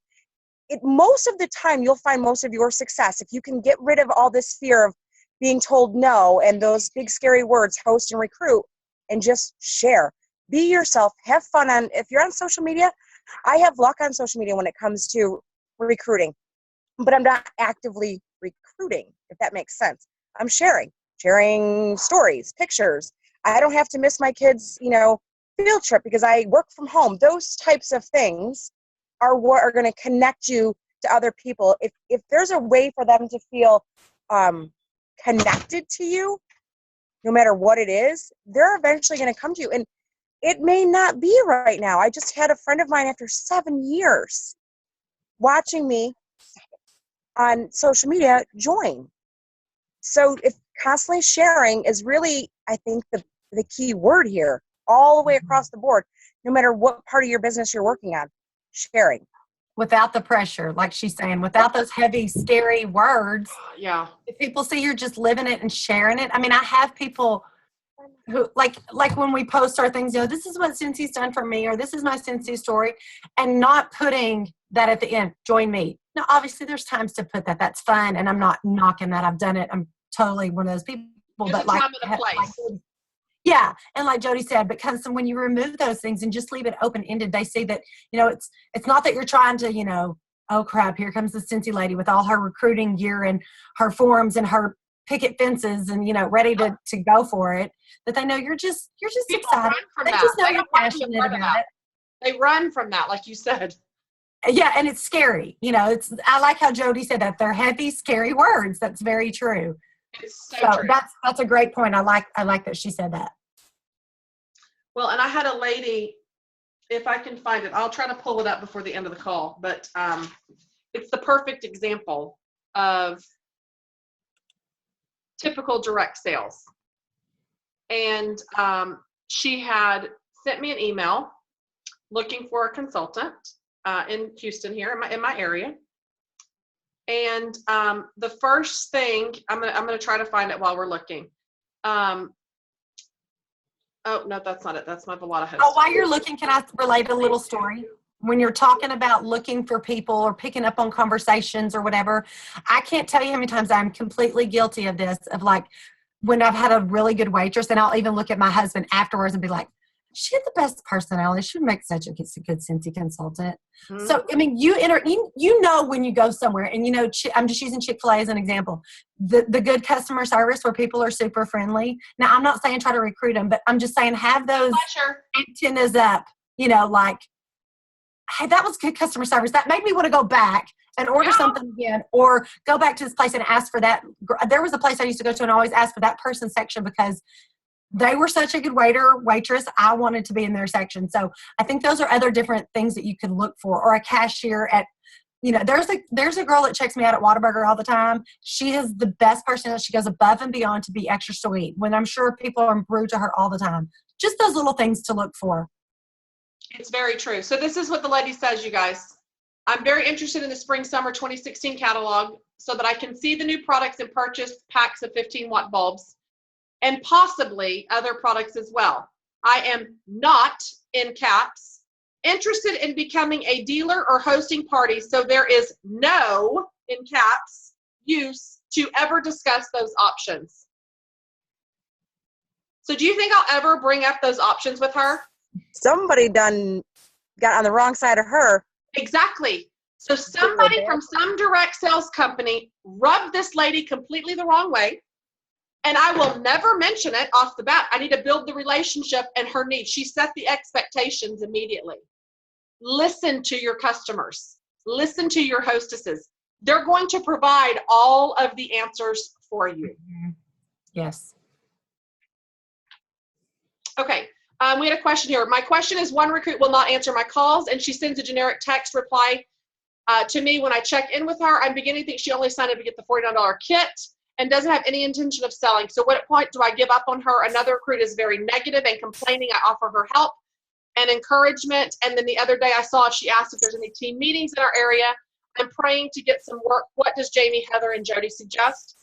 [SPEAKER 3] Most of the time, you'll find most of your success if you can get rid of all this fear of being told no and those big scary words, host and recruit, and just share. Be yourself. Have fun. If you're on social media, I have luck on social media when it comes to recruiting, but I'm not actively recruiting, if that makes sense. I'm sharing stories, pictures. I don't have to miss my kids' field trip because I work from home. Those types of things are what are going to connect you to other people. If there's a way for them to feel connected to you, no matter what it is, they're eventually going to come to you. And it may not be right now. I just had a friend of mine after 7 years watching me on social media join. So if constantly sharing is really, I think, the key word here, all the way across the board, no matter what part of your business you're working on, sharing.
[SPEAKER 4] Without the pressure, like she's saying, without those heavy, scary words.
[SPEAKER 2] Yeah.
[SPEAKER 4] If people see you're just living it and sharing it. I mean, I have people who, like when we post our things, this is what Cincy's done for me, or this is my Cincy story, and not putting that at the end, join me. Now, obviously, there's times to put that. That's fun, and I'm not knocking that. I've done it. I'm totally one of those people.
[SPEAKER 2] There's
[SPEAKER 4] but
[SPEAKER 2] a time and a place.
[SPEAKER 4] Yeah, and like Jody said, because when you remove those things and just leave it open-ended, they see that, it's not that you're trying to, oh crap, here comes the Cincy lady with all her recruiting gear and her forms and her picket fences and, ready to go for it, that they know you're just
[SPEAKER 2] People
[SPEAKER 4] excited.
[SPEAKER 2] run from
[SPEAKER 4] They
[SPEAKER 2] that.
[SPEAKER 4] just know
[SPEAKER 2] They
[SPEAKER 4] you're
[SPEAKER 2] don't want to be a
[SPEAKER 4] passionate
[SPEAKER 2] part of
[SPEAKER 4] about
[SPEAKER 2] that.
[SPEAKER 4] it.
[SPEAKER 2] They run from that, like you said.
[SPEAKER 4] Yeah, and it's scary. I like how Jody said that. They're heavy, scary words. That's very true.
[SPEAKER 2] It's so
[SPEAKER 4] So
[SPEAKER 2] true.
[SPEAKER 4] that's a great point. I like that she said that.
[SPEAKER 2] Well, and I had a lady, if I can find it, I'll try to pull it up before the end of the call, but it's the perfect example of typical direct sales. And she had sent me an email looking for a consultant in Houston here in my area. And the first thing, I'm gonna try to find it while we're looking. Oh no, that's not it. That's my Velada host.
[SPEAKER 4] Oh, while you're looking, can I relate a little story? When you're talking about looking for people or picking up on conversations or whatever, I can't tell you how many times I'm completely guilty of this, of like when I've had a really good waitress, and I'll even look at my husband afterwards and be like, she had the best personality. She would make such a good Cincy consultant.
[SPEAKER 2] Mhm.
[SPEAKER 4] So, I mean, you know when you go somewhere, and you know, I'm just using Chick-fil-A as an example, the good customer service where people are super friendly. Now, I'm not saying try to recruit them, but I'm just saying have those
[SPEAKER 2] Pleasure.
[SPEAKER 4] antennas up, you know, like, hey, that was good customer service. That made me want to go back and order something again, or go back to this place and ask for that. There was a place I used to go to and I always asked for that person section because they were such a good waitress. I wanted to be in their section. So I think those are other different things that you can look for, or a cashier at, you know, there's a girl that checks me out at Whataburger all the time. She is the best person. She goes above and beyond to be extra sweet when I'm sure people are rude to her all the time. Just those little things to look for.
[SPEAKER 2] It's very true. So this is what the lady says, you guys. I'm very interested in the spring-summer 2016 catalog so that I can see the new products and purchase packs of 15-watt bulbs and possibly other products as well. I am not, in caps, interested in becoming a dealer or hosting parties, so there is no, in caps, use to ever discuss those options. So do you think I'll ever bring up those options with her?
[SPEAKER 3] Somebody got on the wrong side of her.
[SPEAKER 2] Exactly. So somebody from some direct sales company rubbed this lady completely the wrong way, and I will never mention it off the bat. I need to build the relationship and her needs. She set the expectations immediately. Listen to your customers. Listen to your hostesses. They're going to provide all of the answers for you.
[SPEAKER 4] Yes.
[SPEAKER 2] Okay. We had a question here. My question is, one recruit will not answer my calls, and she sends a generic text reply to me when I check in with her. I'm beginning to think she only signed up to get the $49 kit and doesn't have any intention of selling. So what point do I give up on her? Another recruit is very negative and complaining. I offer her help and encouragement. And then the other day I saw she asked if there's any team meetings in our area. I'm praying to get some work. What does Jamie, Heather, and Jody suggest?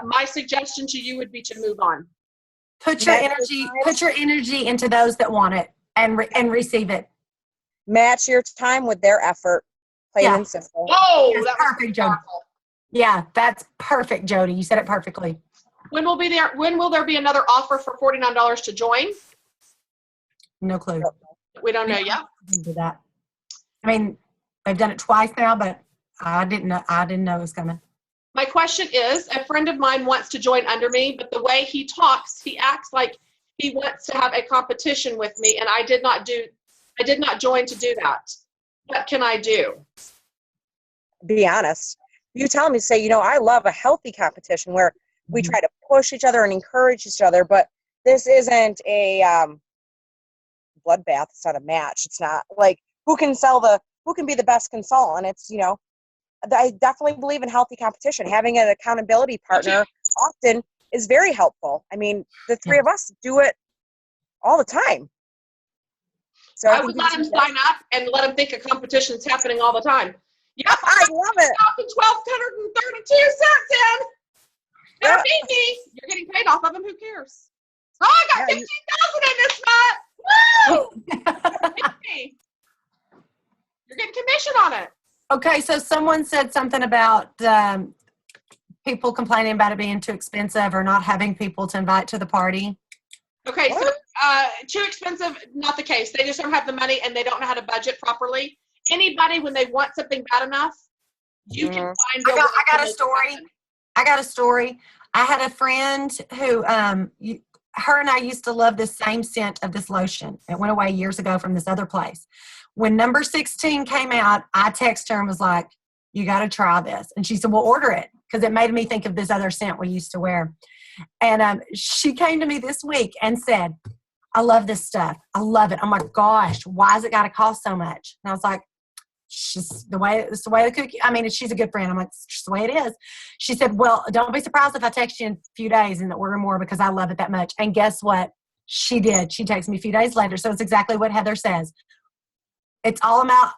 [SPEAKER 2] My suggestion to you would be to move on.
[SPEAKER 4] Put your energy into those that want it and receive it.
[SPEAKER 3] Match your time with their effort. Plain and simple.
[SPEAKER 2] Oh,
[SPEAKER 4] Yes,
[SPEAKER 2] that was
[SPEAKER 4] perfect, Jody.
[SPEAKER 2] powerful.
[SPEAKER 4] Yeah, that's perfect, Jody. You said it perfectly.
[SPEAKER 2] When will there be another offer for $49 to join?
[SPEAKER 4] No clue.
[SPEAKER 2] We don't know yet.
[SPEAKER 4] Do that. I mean, they've done it twice now, but I didn't know it was coming.
[SPEAKER 2] My question is, a friend of mine wants to join under me, but the way he talks, he acts like he wants to have a competition with me, and I did not join to do that. What can I do?
[SPEAKER 3] Be honest. You tell me, say, I love a healthy competition where we try to push each other and encourage each other, but this isn't a bloodbath. It's not a match. It's not like who can be the best consultant. It's, I definitely believe in healthy competition. Having an accountability partner often is very helpful. I mean, the three of us do it all the time. So
[SPEAKER 2] I would let him sign up and let him think a competition's happening all the time. Yep,
[SPEAKER 3] I love it.
[SPEAKER 2] $1,232 in. Now beat me. You're getting paid off of them. Who cares? Oh, I got 15,000 in this month. Woo! Beat me. You're getting commission on it.
[SPEAKER 4] Okay, so someone said something about people complaining about it being too expensive or not having people to invite to the party.
[SPEAKER 2] Okay, so too expensive, not the case. They just don't have the money and they don't know how to budget properly. Anybody, when they want something bad enough, you can find
[SPEAKER 4] I got a story. I had a friend who, her and I used to love this same scent of this lotion. It went away years ago from this other place. When number 16 came out, I texted her and was like, you got to try this. And she said, well, order it. Because it made me think of this other scent we used to wear. And she came to me this week and said, I love this stuff. I love it. Oh my gosh, why has it got to cost so much? And I was like, it's just the way the cookie. I mean, she's a good friend. I'm like, it's just the way it is. She said, well, don't be surprised if I text you in a few days and order more because I love it that much. And guess what? She did. She texted me a few days later. So it's exactly what Heather says. It's all about,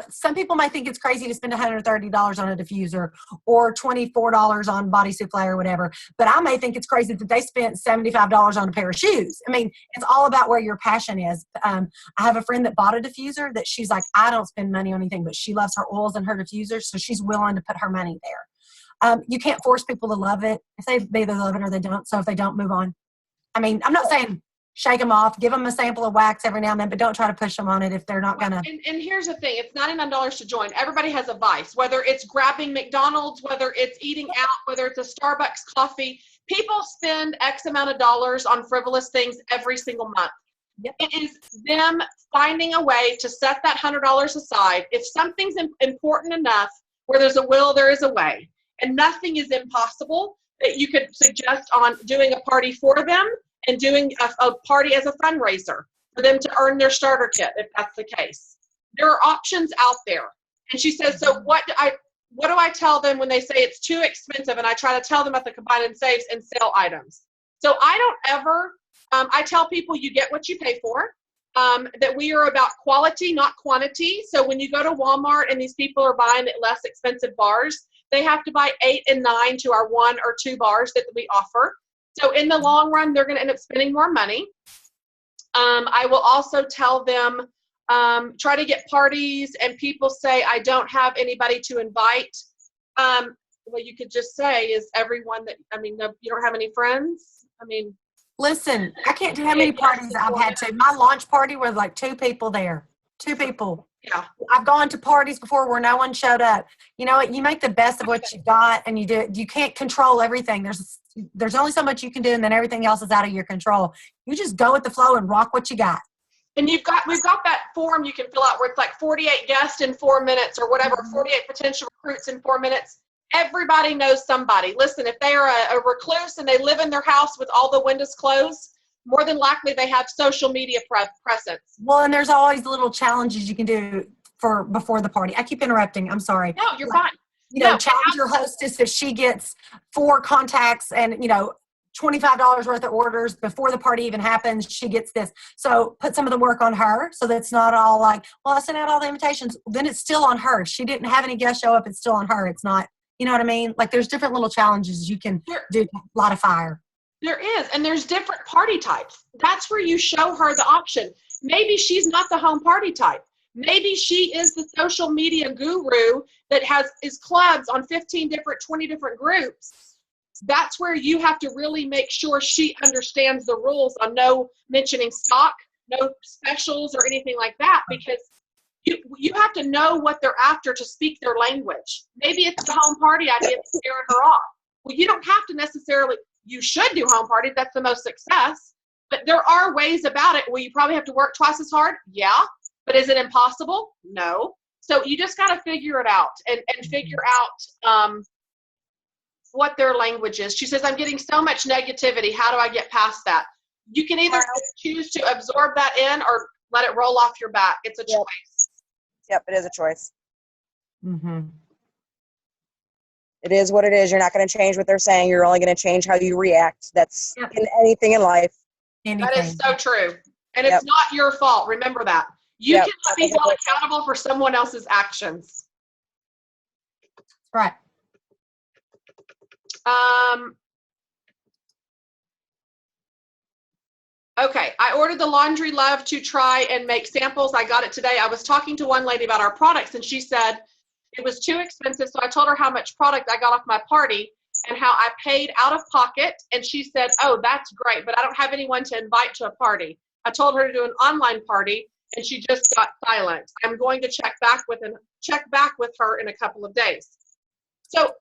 [SPEAKER 4] some people might think it's crazy to spend $130 on a diffuser or $24 on body souffle or whatever, but I may think it's crazy that they spent $75 on a pair of shoes. I mean, it's all about where your passion is. I have a friend that bought a diffuser that she's like, I don't spend money on anything, but she loves her oils and her diffusers, so she's willing to put her money there. You can't force people to love it. If they either love it or they don't, so if they don't, move on. I mean, I'm not saying shake them off, give them a sample of wax every now and then, but don't try to push them on it if they're not going to.
[SPEAKER 2] And here's the thing, it's $99 to join. Everybody has a vice, whether it's grabbing McDonald's, whether it's eating out, whether it's a Starbucks coffee. People spend X amount of dollars on frivolous things every single month.
[SPEAKER 4] Yep.
[SPEAKER 2] It is them finding a way to set that $100 aside. If something's important enough, where there's a will, there is a way. And nothing is impossible that you could suggest on doing a party for them and doing a party as a fundraiser for them to earn their starter kit, if that's the case. There are options out there. And she says, so what do I tell them when they say it's too expensive? And I try to tell them at the Combine and Saves and sale items. So I don't ever, I tell people you get what you pay for, that we are about quality, not quantity. So when you go to Walmart and these people are buying at less expensive bars, they have to buy 8 and 9 to our 1 or 2 bars that we offer. So in the long run, they're going to end up spending more money. I will also tell them, try to get parties, and people say, I don't have anybody to invite. What you could just say is everyone that, you don't have any friends?
[SPEAKER 4] Listen, I can't tell you how many parties I've had to. My launch party was like 2 people there. 2 people.
[SPEAKER 2] Yeah.
[SPEAKER 4] I've gone to parties before where no one showed up. You know what? You make the best of what you got, and you do. You can't control everything. There's only so much you can do, and then everything else is out of your control. You just go with the flow and rock what you got.
[SPEAKER 2] And we've got that form you can fill out where it's like 48 guests in 4 minutes or whatever, 48 potential recruits in 4 minutes. Everybody knows somebody. Listen, if they are a recluse and they live in their house with all the windows closed, more than likely they have social media presence.
[SPEAKER 4] Well, and there's always little challenges you can do for before the party. I keep interrupting. I'm sorry.
[SPEAKER 2] No, you're fine.
[SPEAKER 4] Challenge your hostess if she gets 4 contacts and, $25 worth of orders before the party even happens, she gets this. So put some of the work on her so that's not all like, well, I sent out all the invitations. Then it's still on her. She didn't have any guests show up. It's still on her. It's not, you know what I mean? Like there's different little challenges you can do to light a fire.
[SPEAKER 2] There is, and there's different party types. That's where you show her the option. Maybe she's not the home party type. Maybe she is the social media guru that is clubs on 20 different groups. That's where you have to really make sure she understands the rules on no mentioning stock, no specials or anything like that, because you have to know what they're after to speak their language. Maybe it's the home party idea that's scaring her off. Well, you don't have to necessarily. You should do home parties. That's the most success. But there are ways about it where you probably have to work twice as hard. Yeah. But is it impossible? No. So you just got to figure it out and figure out what their language is. She says, I'm getting so much negativity. How do I get past that? You can either choose to absorb that in or let it roll off your back. It's a choice.
[SPEAKER 3] Yep, it is a choice.
[SPEAKER 4] Mm-hmm.
[SPEAKER 3] It is what it is. You're not going to change what they're saying. You're only going to change how you react. That's in anything in life.
[SPEAKER 2] That is so true. And it's not your fault. Remember that. You cannot be held accountable for someone else's actions.
[SPEAKER 4] Right.
[SPEAKER 2] Okay, I ordered the Laundry Love to try and make samples. I got it today. I was talking to one lady about our products, and she said it was too expensive, so I told her how much product I got off my party and how I paid out of pocket, and she said, oh, that's great, but I don't have anyone to invite to a party. I told her to do an online party, and she just got silent. I'm going to check back with her in a couple of days. So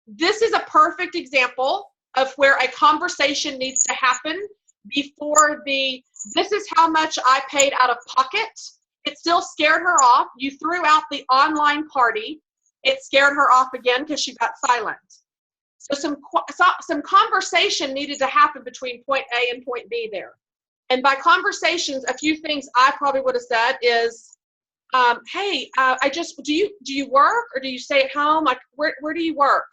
[SPEAKER 2] this is a perfect example of where a conversation needs to happen before this is how much I paid out of pocket. It still scared her off. You threw out the online party. It scared her off again because she got silent. So some conversation needed to happen between point A and point B there. And by conversations, a few things I probably would have said is, hey, do you work or do you stay at home? Like, where do you work?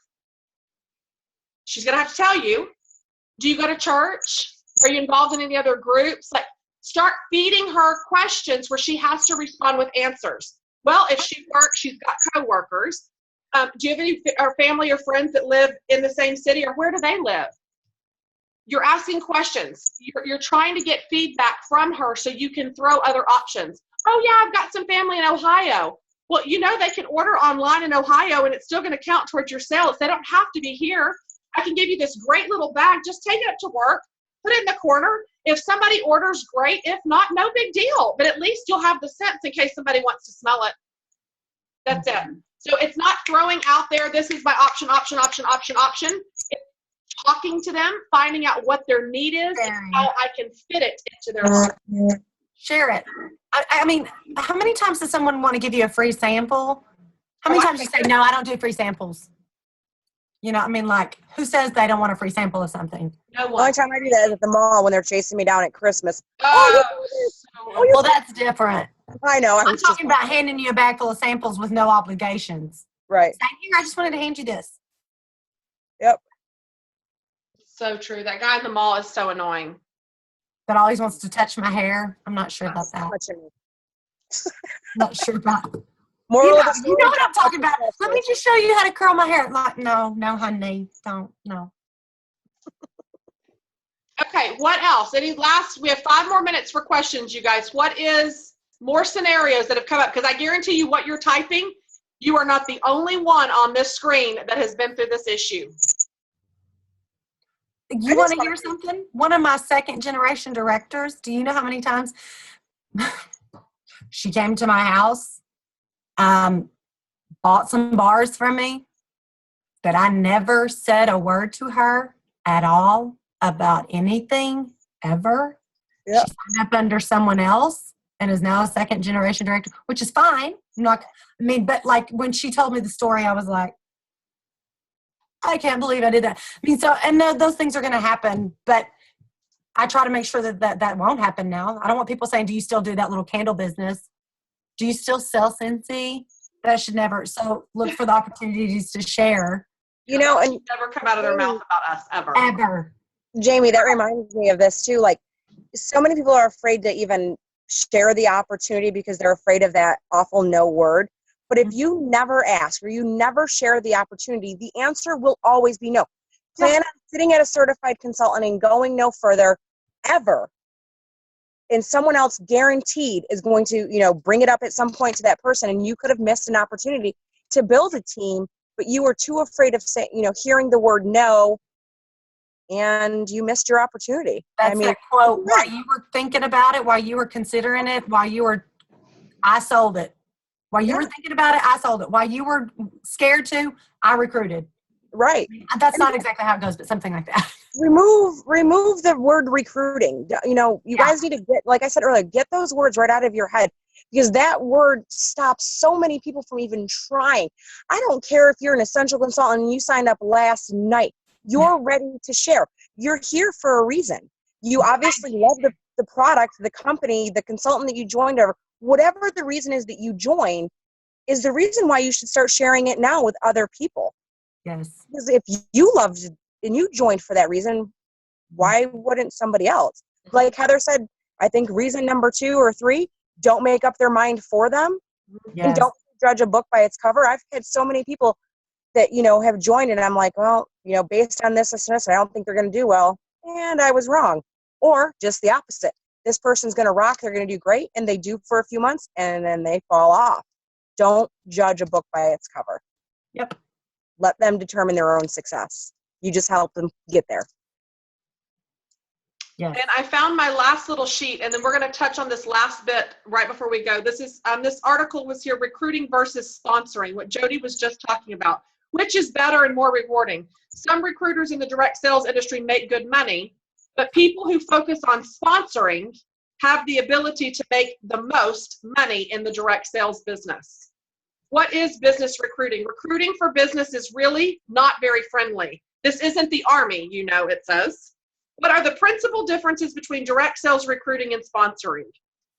[SPEAKER 2] She's going to have to tell you. Do you go to church? Are you involved in any other groups? Like, start feeding her questions where she has to respond with answers. Well, if she works, she's got coworkers. Do you have any or family or friends that live in the same city, or where do they live? You're asking questions. You're trying to get feedback from her so you can throw other options. Oh, yeah, I've got some family in Ohio. Well, you know, they can order online in Ohio and it's still going to count towards your sales. They don't have to be here. I can give you this great little bag. Just take it up to work, put it in the corner. If somebody orders, great. If not, no big deal. But at least you'll have the sense in case somebody wants to smell it. That's it. So it's not throwing out there, this is my option. It's talking to them, finding out what their need is, and how I can fit it into their life.
[SPEAKER 4] Share it. I mean, how many times does someone want to give you a free sample? How many times do you say, no, I don't do free samples? You know, I mean, like, who says they don't want a free sample of something?
[SPEAKER 2] No
[SPEAKER 3] The
[SPEAKER 2] one.
[SPEAKER 3] only time I do that is at the mall when they're chasing me down at Christmas.
[SPEAKER 4] Well, that's different.
[SPEAKER 3] I know.
[SPEAKER 4] I'm talking about handing you a bag full of samples with no obligations.
[SPEAKER 3] Right.
[SPEAKER 4] Saying, here, I just wanted to hand you this.
[SPEAKER 3] Yep.
[SPEAKER 2] So true. That guy in the mall is so annoying.
[SPEAKER 4] That always wants to touch my hair. I'm not sure about that.
[SPEAKER 3] Touching me.
[SPEAKER 4] Not sure about
[SPEAKER 3] Moral of the
[SPEAKER 4] you know
[SPEAKER 3] story,
[SPEAKER 4] what I'm talking about. Let me just show you how to curl my hair. Like, no, honey, don't, no.
[SPEAKER 2] Okay, what else? We have 5 more minutes for questions, you guys. What is more scenarios that have come up? Because I guarantee you what you're typing, you are not the only one on this screen that has been through this issue.
[SPEAKER 4] You want to hear something? One of my second generation directors, do you know how many times she came to my house, bought some bars from me, but I never said a word to her at all about anything ever.
[SPEAKER 3] Yep.
[SPEAKER 4] She signed up under someone else and is now a second generation director, which is fine. But like when she told me the story, I was like, I can't believe I did that. I mean, so, and those things are going to happen, but I try to make sure that won't happen now. I don't want people saying, do you still do that little candle business? Do you still sell Scentsy? That should never. So look for the opportunities to share.
[SPEAKER 3] You know, and
[SPEAKER 2] Never come out of their mouth about us ever.
[SPEAKER 4] Ever.
[SPEAKER 3] Jamie, that reminds me of this too. Like, so many people are afraid to even share the opportunity because they're afraid of that awful no word. But if you never ask or you never share the opportunity, the answer will always be no. Plan on sitting at a certified consultant and going no further ever. And someone else guaranteed is going to, you know, bring it up at some point to that person. And you could have missed an opportunity to build a team, but you were too afraid of saying, you know, hearing the word no, and you missed your opportunity.
[SPEAKER 4] That's that quote. While you were thinking about it, while you were considering it, I sold it. While you were thinking about it, I sold it. While you were scared to, I recruited.
[SPEAKER 3] Right.
[SPEAKER 4] That's not exactly how it goes, but something like that.
[SPEAKER 3] Remove the word recruiting. You know, you guys need to get, like I said earlier, get those words right out of your head, because that word stops so many people from even trying. I don't care if you're an essential consultant and you signed up last night. You're ready to share. You're here for a reason. You obviously love the product, the company, the consultant that you joined, or whatever the reason is that you joined is the reason why you should start sharing it now with other people.
[SPEAKER 4] Yes.
[SPEAKER 3] Because if you loved it and you joined for that reason, why wouldn't somebody else? Like Heather said, I think reason number 2 or 3, don't make up their mind for them.
[SPEAKER 4] Yes.
[SPEAKER 3] And don't judge a book by its cover. I've had so many people that, you know, have joined and I'm like, well, you know, based on this, I don't think they're going to do well. And I was wrong. Or just the opposite. This person's going to rock. They're going to do great. And they do for a few months and then they fall off. Don't judge a book by its cover.
[SPEAKER 4] Yep.
[SPEAKER 3] Let them determine their own success. You just help them get there.
[SPEAKER 4] Yes.
[SPEAKER 2] And I found my last little sheet, and then we're going to touch on this last bit right before we go. This is this article was here, recruiting versus sponsoring, what Jody was just talking about. Which is better and more rewarding? Some recruiters in the direct sales industry make good money, but people who focus on sponsoring have the ability to make the most money in the direct sales business. What is business recruiting? Recruiting for business is really not very friendly. This isn't the Army, you know, it says. What are the principal differences between direct sales recruiting and sponsoring?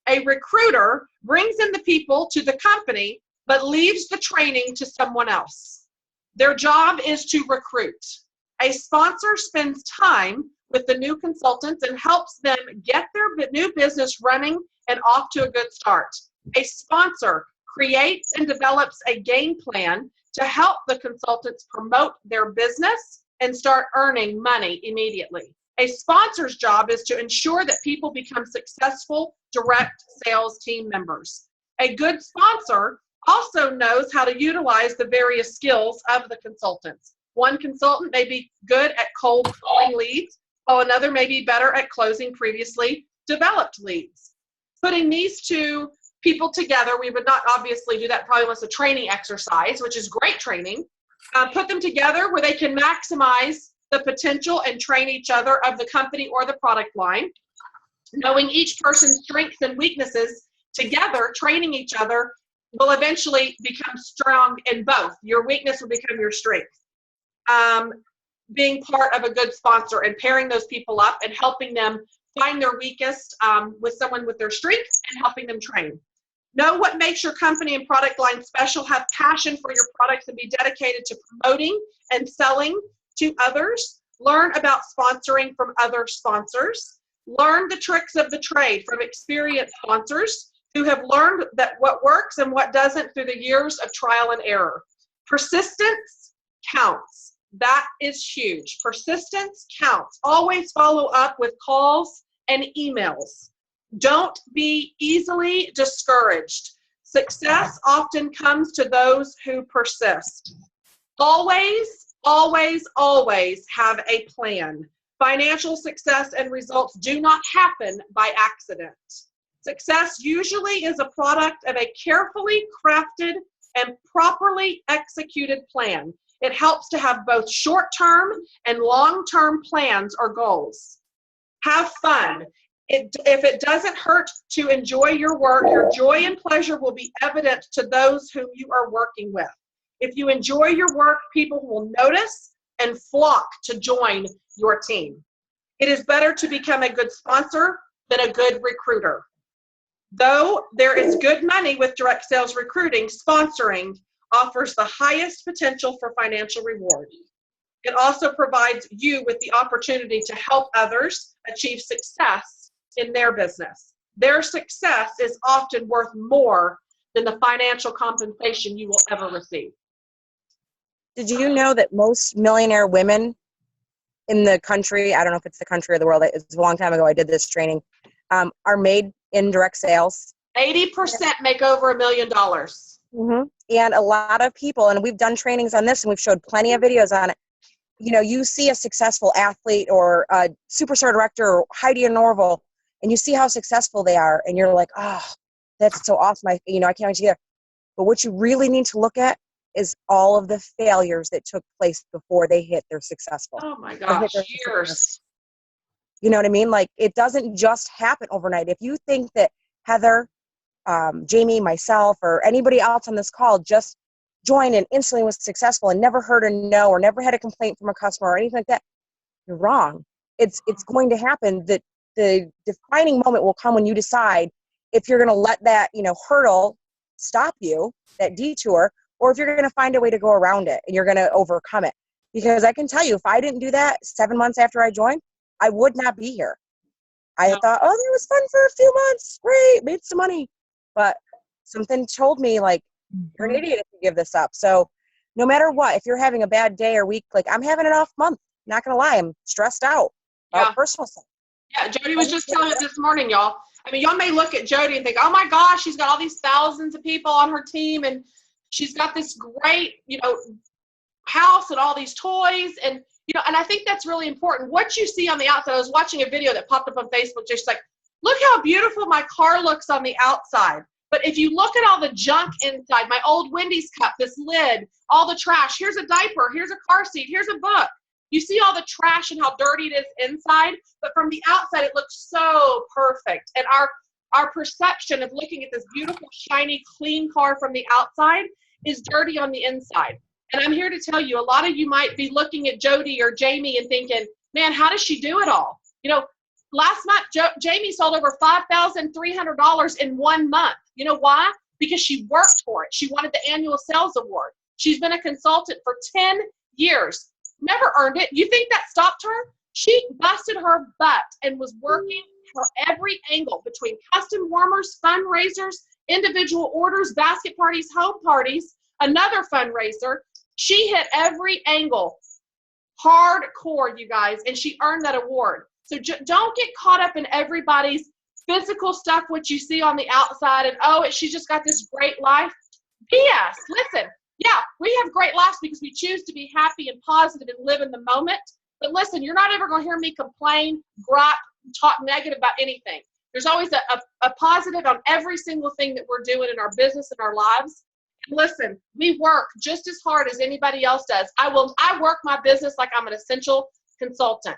[SPEAKER 2] A recruiter brings in the people to the company, but leaves the training to someone else. Their job is to recruit. A sponsor spends time with the new consultants and helps them get their new business running and off to a good start. A sponsor creates and develops a game plan to help the consultants promote their business and start earning money immediately. A sponsor's job is to ensure that people become successful direct sales team members. A good sponsor also knows how to utilize the various skills of the consultants. One consultant may be good at cold calling leads, while another may be better at closing previously developed leads. Putting these two people together, we would not obviously do that probably unless a training exercise, which is great training. Put them together where they can maximize the potential and train each other of the company or the product line. Knowing each person's strengths and weaknesses together, training each other will eventually become strong in both. Your weakness will become your strength. Being part of a good sponsor and pairing those people up and helping them find their weakest with someone with their strengths and helping them train. Know what makes your company and product line special. Have passion for your products and be dedicated to promoting and selling to others. Learn about sponsoring from other sponsors. Learn the tricks of the trade from experienced sponsors who have learned that what works and what doesn't through the years of trial and error. Persistence counts. That is huge. Persistence counts. Always follow up with calls and emails. Don't be easily discouraged. Success often comes to those who persist. Always, always, always have a plan. Financial success and results do not happen by accident. Success usually is a product of a carefully crafted and properly executed plan. It helps to have both short-term and long-term plans or goals. Have fun. If it doesn't hurt to enjoy your work, your joy and pleasure will be evident to those whom you are working with. If you enjoy your work, people will notice and flock to join your team. It is better to become a good sponsor than a good recruiter. Though there is good money with direct sales recruiting, sponsoring offers the highest potential for financial reward. It also provides you with the opportunity to help others achieve success in their business. Their success is often worth more than the financial compensation you will ever receive.
[SPEAKER 3] Did you know that most millionaire women in the country, I don't know if it's the country or the world, it's a long time ago I did this training, are made in direct sales?
[SPEAKER 2] 80% make over $1 million.
[SPEAKER 3] Mm-hmm. And a lot of people, and we've done trainings on this and we've showed plenty of videos on it. You know, you see a successful athlete or a superstar director or Heidi and Norval, and you see how successful they are, and you're like, oh, that's so awesome. I can't wait to get there. But what you really need to look at is all of the failures that took place before they hit their successful.
[SPEAKER 2] Oh my gosh, years.
[SPEAKER 3] You know what I mean? Like, it doesn't just happen overnight. If you think that Heather, Jamie, myself, or anybody else on this call just joined and instantly was successful and never heard a no or never had a complaint from a customer or anything like that, you're wrong. It's going to happen. That the defining moment will come when you decide if you're going to let that, hurdle stop you, that detour, or if you're going to find a way to go around it and you're going to overcome it. Because I can tell you, if I didn't do that 7 months after I joined, I would not be here. I thought, oh, that was fun for a few months. Great, made some money. But something told me, like, you're an idiot if you give this up. So no matter what, if you're having a bad day or week, like I'm having an off month, not going to lie, I'm stressed out. Personal stuff.
[SPEAKER 2] Yeah, Jody was just telling us this morning, y'all. I mean, y'all may look at Jody and think, oh my gosh, she's got all these thousands of people on her team and she's got this great, house and all these toys. And, and I think that's really important. What you see on the outside, I was watching a video that popped up on Facebook, just like, look how beautiful my car looks on the outside. But if you look at all the junk inside, my old Wendy's cup, this lid, all the trash, here's a diaper, here's a car seat, here's a book. You see all the trash and how dirty it is inside, but from the outside, it looks so perfect. And our perception of looking at this beautiful, shiny, clean car from the outside is dirty on the inside. And I'm here to tell you, a lot of you might be looking at Jody or Jamie and thinking, man, how does she do it all? Last month, Jamie sold over $5,300 in 1 month. You know why? Because she worked for it. She wanted the annual sales award. She's been a consultant for 10 years. Never earned it. You think that stopped her? She busted her butt and was working for every angle between custom warmers, fundraisers, individual orders, basket parties, home parties, another fundraiser. She hit every angle hardcore, you guys, and she earned that award. So don't get caught up in everybody's physical stuff, what you see on the outside, and she's just got this great life. BS. Listen, yeah, we have great lives because we choose to be happy and positive and live in the moment. But listen, you're not ever going to hear me complain, gripe, talk negative about anything. There's always a positive on every single thing that we're doing in our business and our lives. And listen, we work just as hard as anybody else does. I work my business like I'm an essential consultant.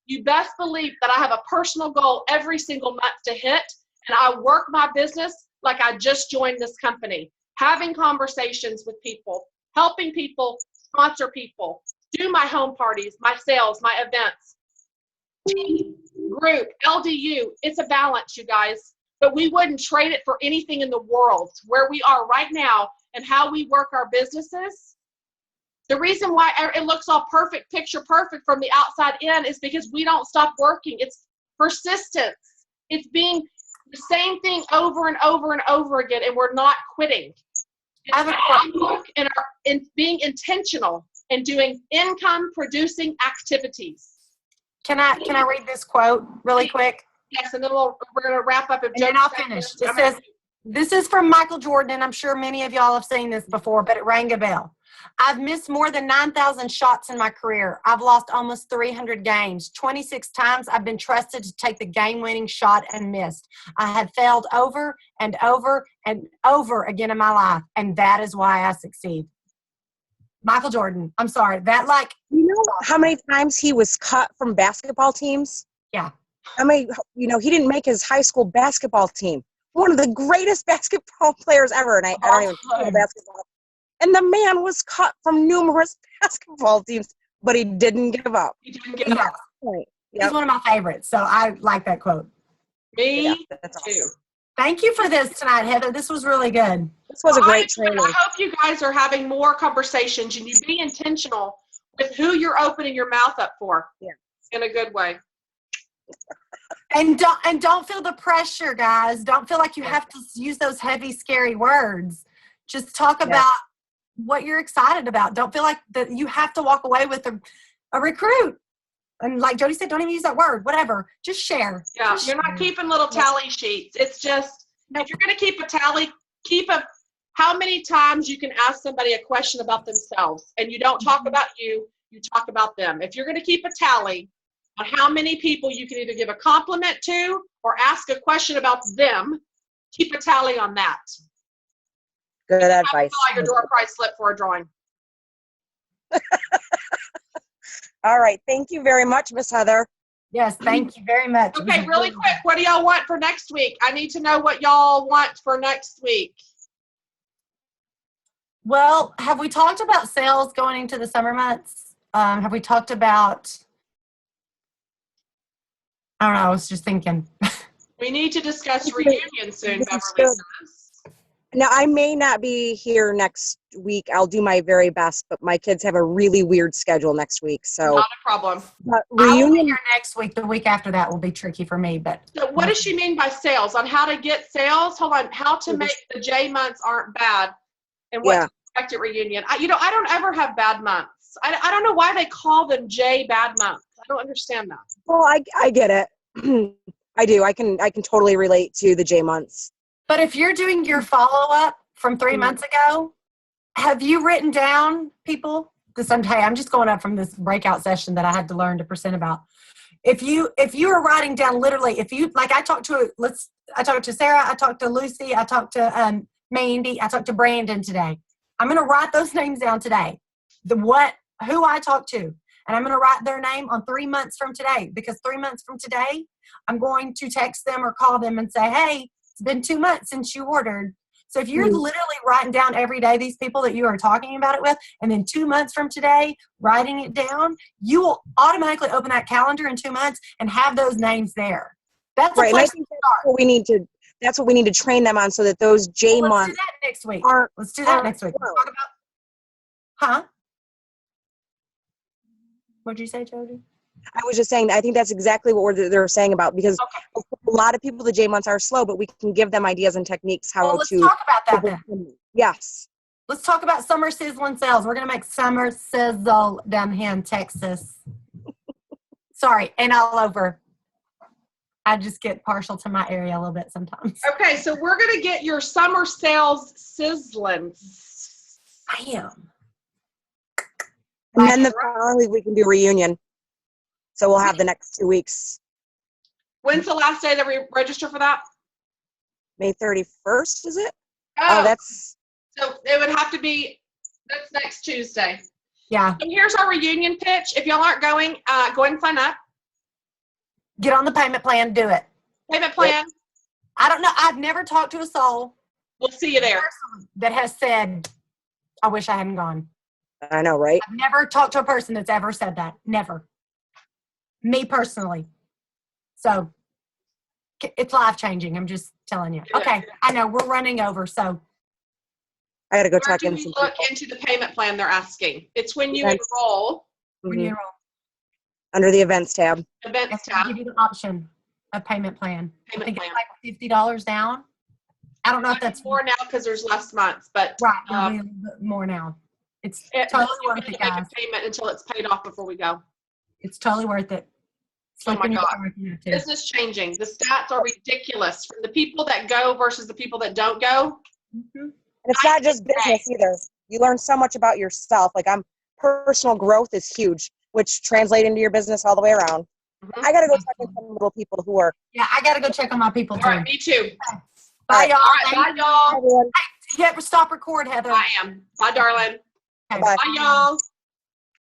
[SPEAKER 2] You best believe that I have a personal goal every single month to hit, and I work my business like I just joined this company, having conversations with people, helping people, sponsor people, do my home parties, my sales, my events, team, group, LDU. It's a balance, you guys, but we wouldn't trade it for anything in the world. Where we are right now and how we work our businesses, the reason why it looks all perfect, picture perfect from the outside in is because we don't stop working. It's persistence. It's being the same thing over and over and over again, and we're not quitting. And being intentional and doing income producing activities.
[SPEAKER 4] Can I read this quote really quick?
[SPEAKER 2] Yes, and then we're going to wrap up.
[SPEAKER 4] And then I'll finish. It says, this is from Michael Jordan, and I'm sure many of y'all have seen this before, but it rang a bell. I've missed more than 9,000 shots in my career. I've lost almost 300 games. 26 times I've been trusted to take the game-winning shot and missed. I have failed over and over and over again in my life, and that is why I succeed. Michael Jordan. I'm sorry.
[SPEAKER 3] You know how many times he was cut from basketball teams?
[SPEAKER 4] Yeah.
[SPEAKER 3] How many, he didn't make his high school basketball team. One of the greatest basketball players ever, and I don't even play basketball. And the man was cut from numerous basketball teams, but he didn't give up.
[SPEAKER 2] He didn't give up.
[SPEAKER 3] Yep.
[SPEAKER 4] He's one of my favorites, so I like that quote.
[SPEAKER 2] Me
[SPEAKER 3] that's
[SPEAKER 2] too.
[SPEAKER 3] awesome.
[SPEAKER 4] Thank you for this tonight, Heather. This was really good.
[SPEAKER 3] This was a great training.
[SPEAKER 2] I hope you guys are having more conversations and you be intentional with who you're opening your mouth up for.
[SPEAKER 3] Yeah.
[SPEAKER 2] In a good way.
[SPEAKER 4] And don't feel the pressure, guys. Don't feel like you have to use those heavy, scary words. Just talk about what you're excited about. Don't feel like that you have to walk away with a recruit. And like Jody said, don't even use that word, whatever. Just share.
[SPEAKER 2] Yeah,
[SPEAKER 4] Just
[SPEAKER 2] you're
[SPEAKER 4] share.
[SPEAKER 2] not keeping little tally sheets. It's just, if you're going to keep a tally, how many times you can ask somebody a question about themselves. And you don't talk about you talk about them. If you're going to keep a tally on how many people you can either give a compliment to or ask a question about them, keep a tally on that.
[SPEAKER 3] Good advice.
[SPEAKER 2] Fill out your door prize slip for a drawing.
[SPEAKER 3] All right. Thank you very much, Miss Heather.
[SPEAKER 4] Yes, thank you very much.
[SPEAKER 2] Okay, really quick, what do y'all want for next week? I need to know what y'all want for next week.
[SPEAKER 4] Well, have we talked about sales going into the summer months? Have we talked about, I don't know, I was just thinking.
[SPEAKER 2] We need to discuss reunion soon, Beverly says.
[SPEAKER 3] Now, I may not be here next week. I'll do my very best, but my kids have a really weird schedule next week. So,
[SPEAKER 2] not a problem.
[SPEAKER 4] I will be
[SPEAKER 3] reunion.
[SPEAKER 4] here next week. The week after that will be tricky for me, but.
[SPEAKER 2] So what does she mean by sales? On how to get sales? Hold on. How to make the J months aren't bad and what to expect at reunion. I don't ever have bad months. I don't know why they call them J bad months. I don't understand that.
[SPEAKER 3] Well, I get it. I do. I can totally relate to the J months.
[SPEAKER 4] But if you're doing your follow-up from 3 months ago, have you written down people? I'm just going up from this breakout session that I had to learn to present about. If you are writing down literally, I talked to Sarah, I talked to Lucy, I talked to Mandy, I talked to Brandon today. I'm going to write those names down today. Who I talked to. And I'm going to write their name on 3 months from today, because 3 months from today, I'm going to text them or call them and say, hey, it's been 2 months since you ordered. So if you're literally writing down every day these people that you are talking about it with, and then 2 months from today, writing it down, you will automatically open that calendar in 2 months and have those names there. That's
[SPEAKER 3] right.
[SPEAKER 4] A place
[SPEAKER 3] I think that's what we need to train them on, so that those J months.
[SPEAKER 4] Let's do that next week.
[SPEAKER 3] Let's
[SPEAKER 4] do that next week. Talk about, huh? What'd you say, Jody?
[SPEAKER 3] I was just saying, I think that's exactly what they're saying about, because
[SPEAKER 2] Okay.
[SPEAKER 3] a lot of people, the J months are slow, but we can give them ideas and techniques how
[SPEAKER 4] Well, let's
[SPEAKER 3] to.
[SPEAKER 4] talk about that then.
[SPEAKER 3] Yes.
[SPEAKER 4] Let's talk about summer sizzling sales. We're going to make summer sizzle down here in Texas. Sorry, and all over. I just get partial to my area a little bit sometimes.
[SPEAKER 2] Okay, so we're going to get your summer sales sizzling.
[SPEAKER 4] I am.
[SPEAKER 3] And then the following week we can do reunion. So we'll have the next 2 weeks.
[SPEAKER 2] When's the last day that we register for that?
[SPEAKER 3] May 31st, is it? Oh, that's.
[SPEAKER 2] So it would have to be, that's next Tuesday.
[SPEAKER 4] Yeah.
[SPEAKER 2] And here's our reunion pitch. If y'all aren't going, go ahead and sign up.
[SPEAKER 4] Get on the payment plan. Do it.
[SPEAKER 2] Payment plan.
[SPEAKER 4] I don't know. I've never talked to a soul
[SPEAKER 2] We'll see you there.
[SPEAKER 4] that has said, I wish I hadn't gone.
[SPEAKER 3] I know, right?
[SPEAKER 4] I've never talked to a person that's ever said that. Never. Me personally. So it's life changing. I'm just telling you.
[SPEAKER 2] Yeah.
[SPEAKER 4] Okay. I know we're running over. So
[SPEAKER 3] I got to go
[SPEAKER 2] Where
[SPEAKER 3] check
[SPEAKER 2] do
[SPEAKER 3] in
[SPEAKER 2] we
[SPEAKER 3] some
[SPEAKER 2] look
[SPEAKER 3] people.
[SPEAKER 2] into the payment plan they're asking? It's when you
[SPEAKER 3] Events.
[SPEAKER 2] enroll,
[SPEAKER 4] when
[SPEAKER 3] Mhm.
[SPEAKER 4] you enroll,
[SPEAKER 3] Under the events tab.
[SPEAKER 2] events
[SPEAKER 4] it's
[SPEAKER 2] tab,
[SPEAKER 4] give you the option of payment plan. I
[SPEAKER 2] payment
[SPEAKER 4] think
[SPEAKER 2] plan.
[SPEAKER 4] it's like $50 down. I don't know if that's
[SPEAKER 2] More now because there's less months, but
[SPEAKER 4] right. It'll be a little bit more now. It's totally
[SPEAKER 2] you
[SPEAKER 4] worth
[SPEAKER 2] have to
[SPEAKER 4] it,
[SPEAKER 2] make
[SPEAKER 4] guys.
[SPEAKER 2] a payment until it's paid off before we go.
[SPEAKER 4] It's totally worth it.
[SPEAKER 2] Oh
[SPEAKER 4] Slip
[SPEAKER 2] my
[SPEAKER 4] in your
[SPEAKER 2] God.
[SPEAKER 4] car if you have to.
[SPEAKER 2] Business changing. The stats are ridiculous from the people that go versus the people that don't go.
[SPEAKER 4] Mhm.
[SPEAKER 3] And it's not just business either. You learn so much about yourself. Like personal growth is huge, which translate into your business all the way around.
[SPEAKER 2] Mhm.
[SPEAKER 3] I got to go talk to some little people who are.
[SPEAKER 4] Yeah, I got to go check on my people
[SPEAKER 2] All
[SPEAKER 4] too.
[SPEAKER 2] right, me too.
[SPEAKER 4] Bye, y'all.
[SPEAKER 2] All right, bye, y'all.
[SPEAKER 3] Everyone.
[SPEAKER 4] Yeah, stop record, Heather.
[SPEAKER 2] I am. Bye, darling.
[SPEAKER 4] Okay,
[SPEAKER 3] Bye.
[SPEAKER 2] Bye, y'all.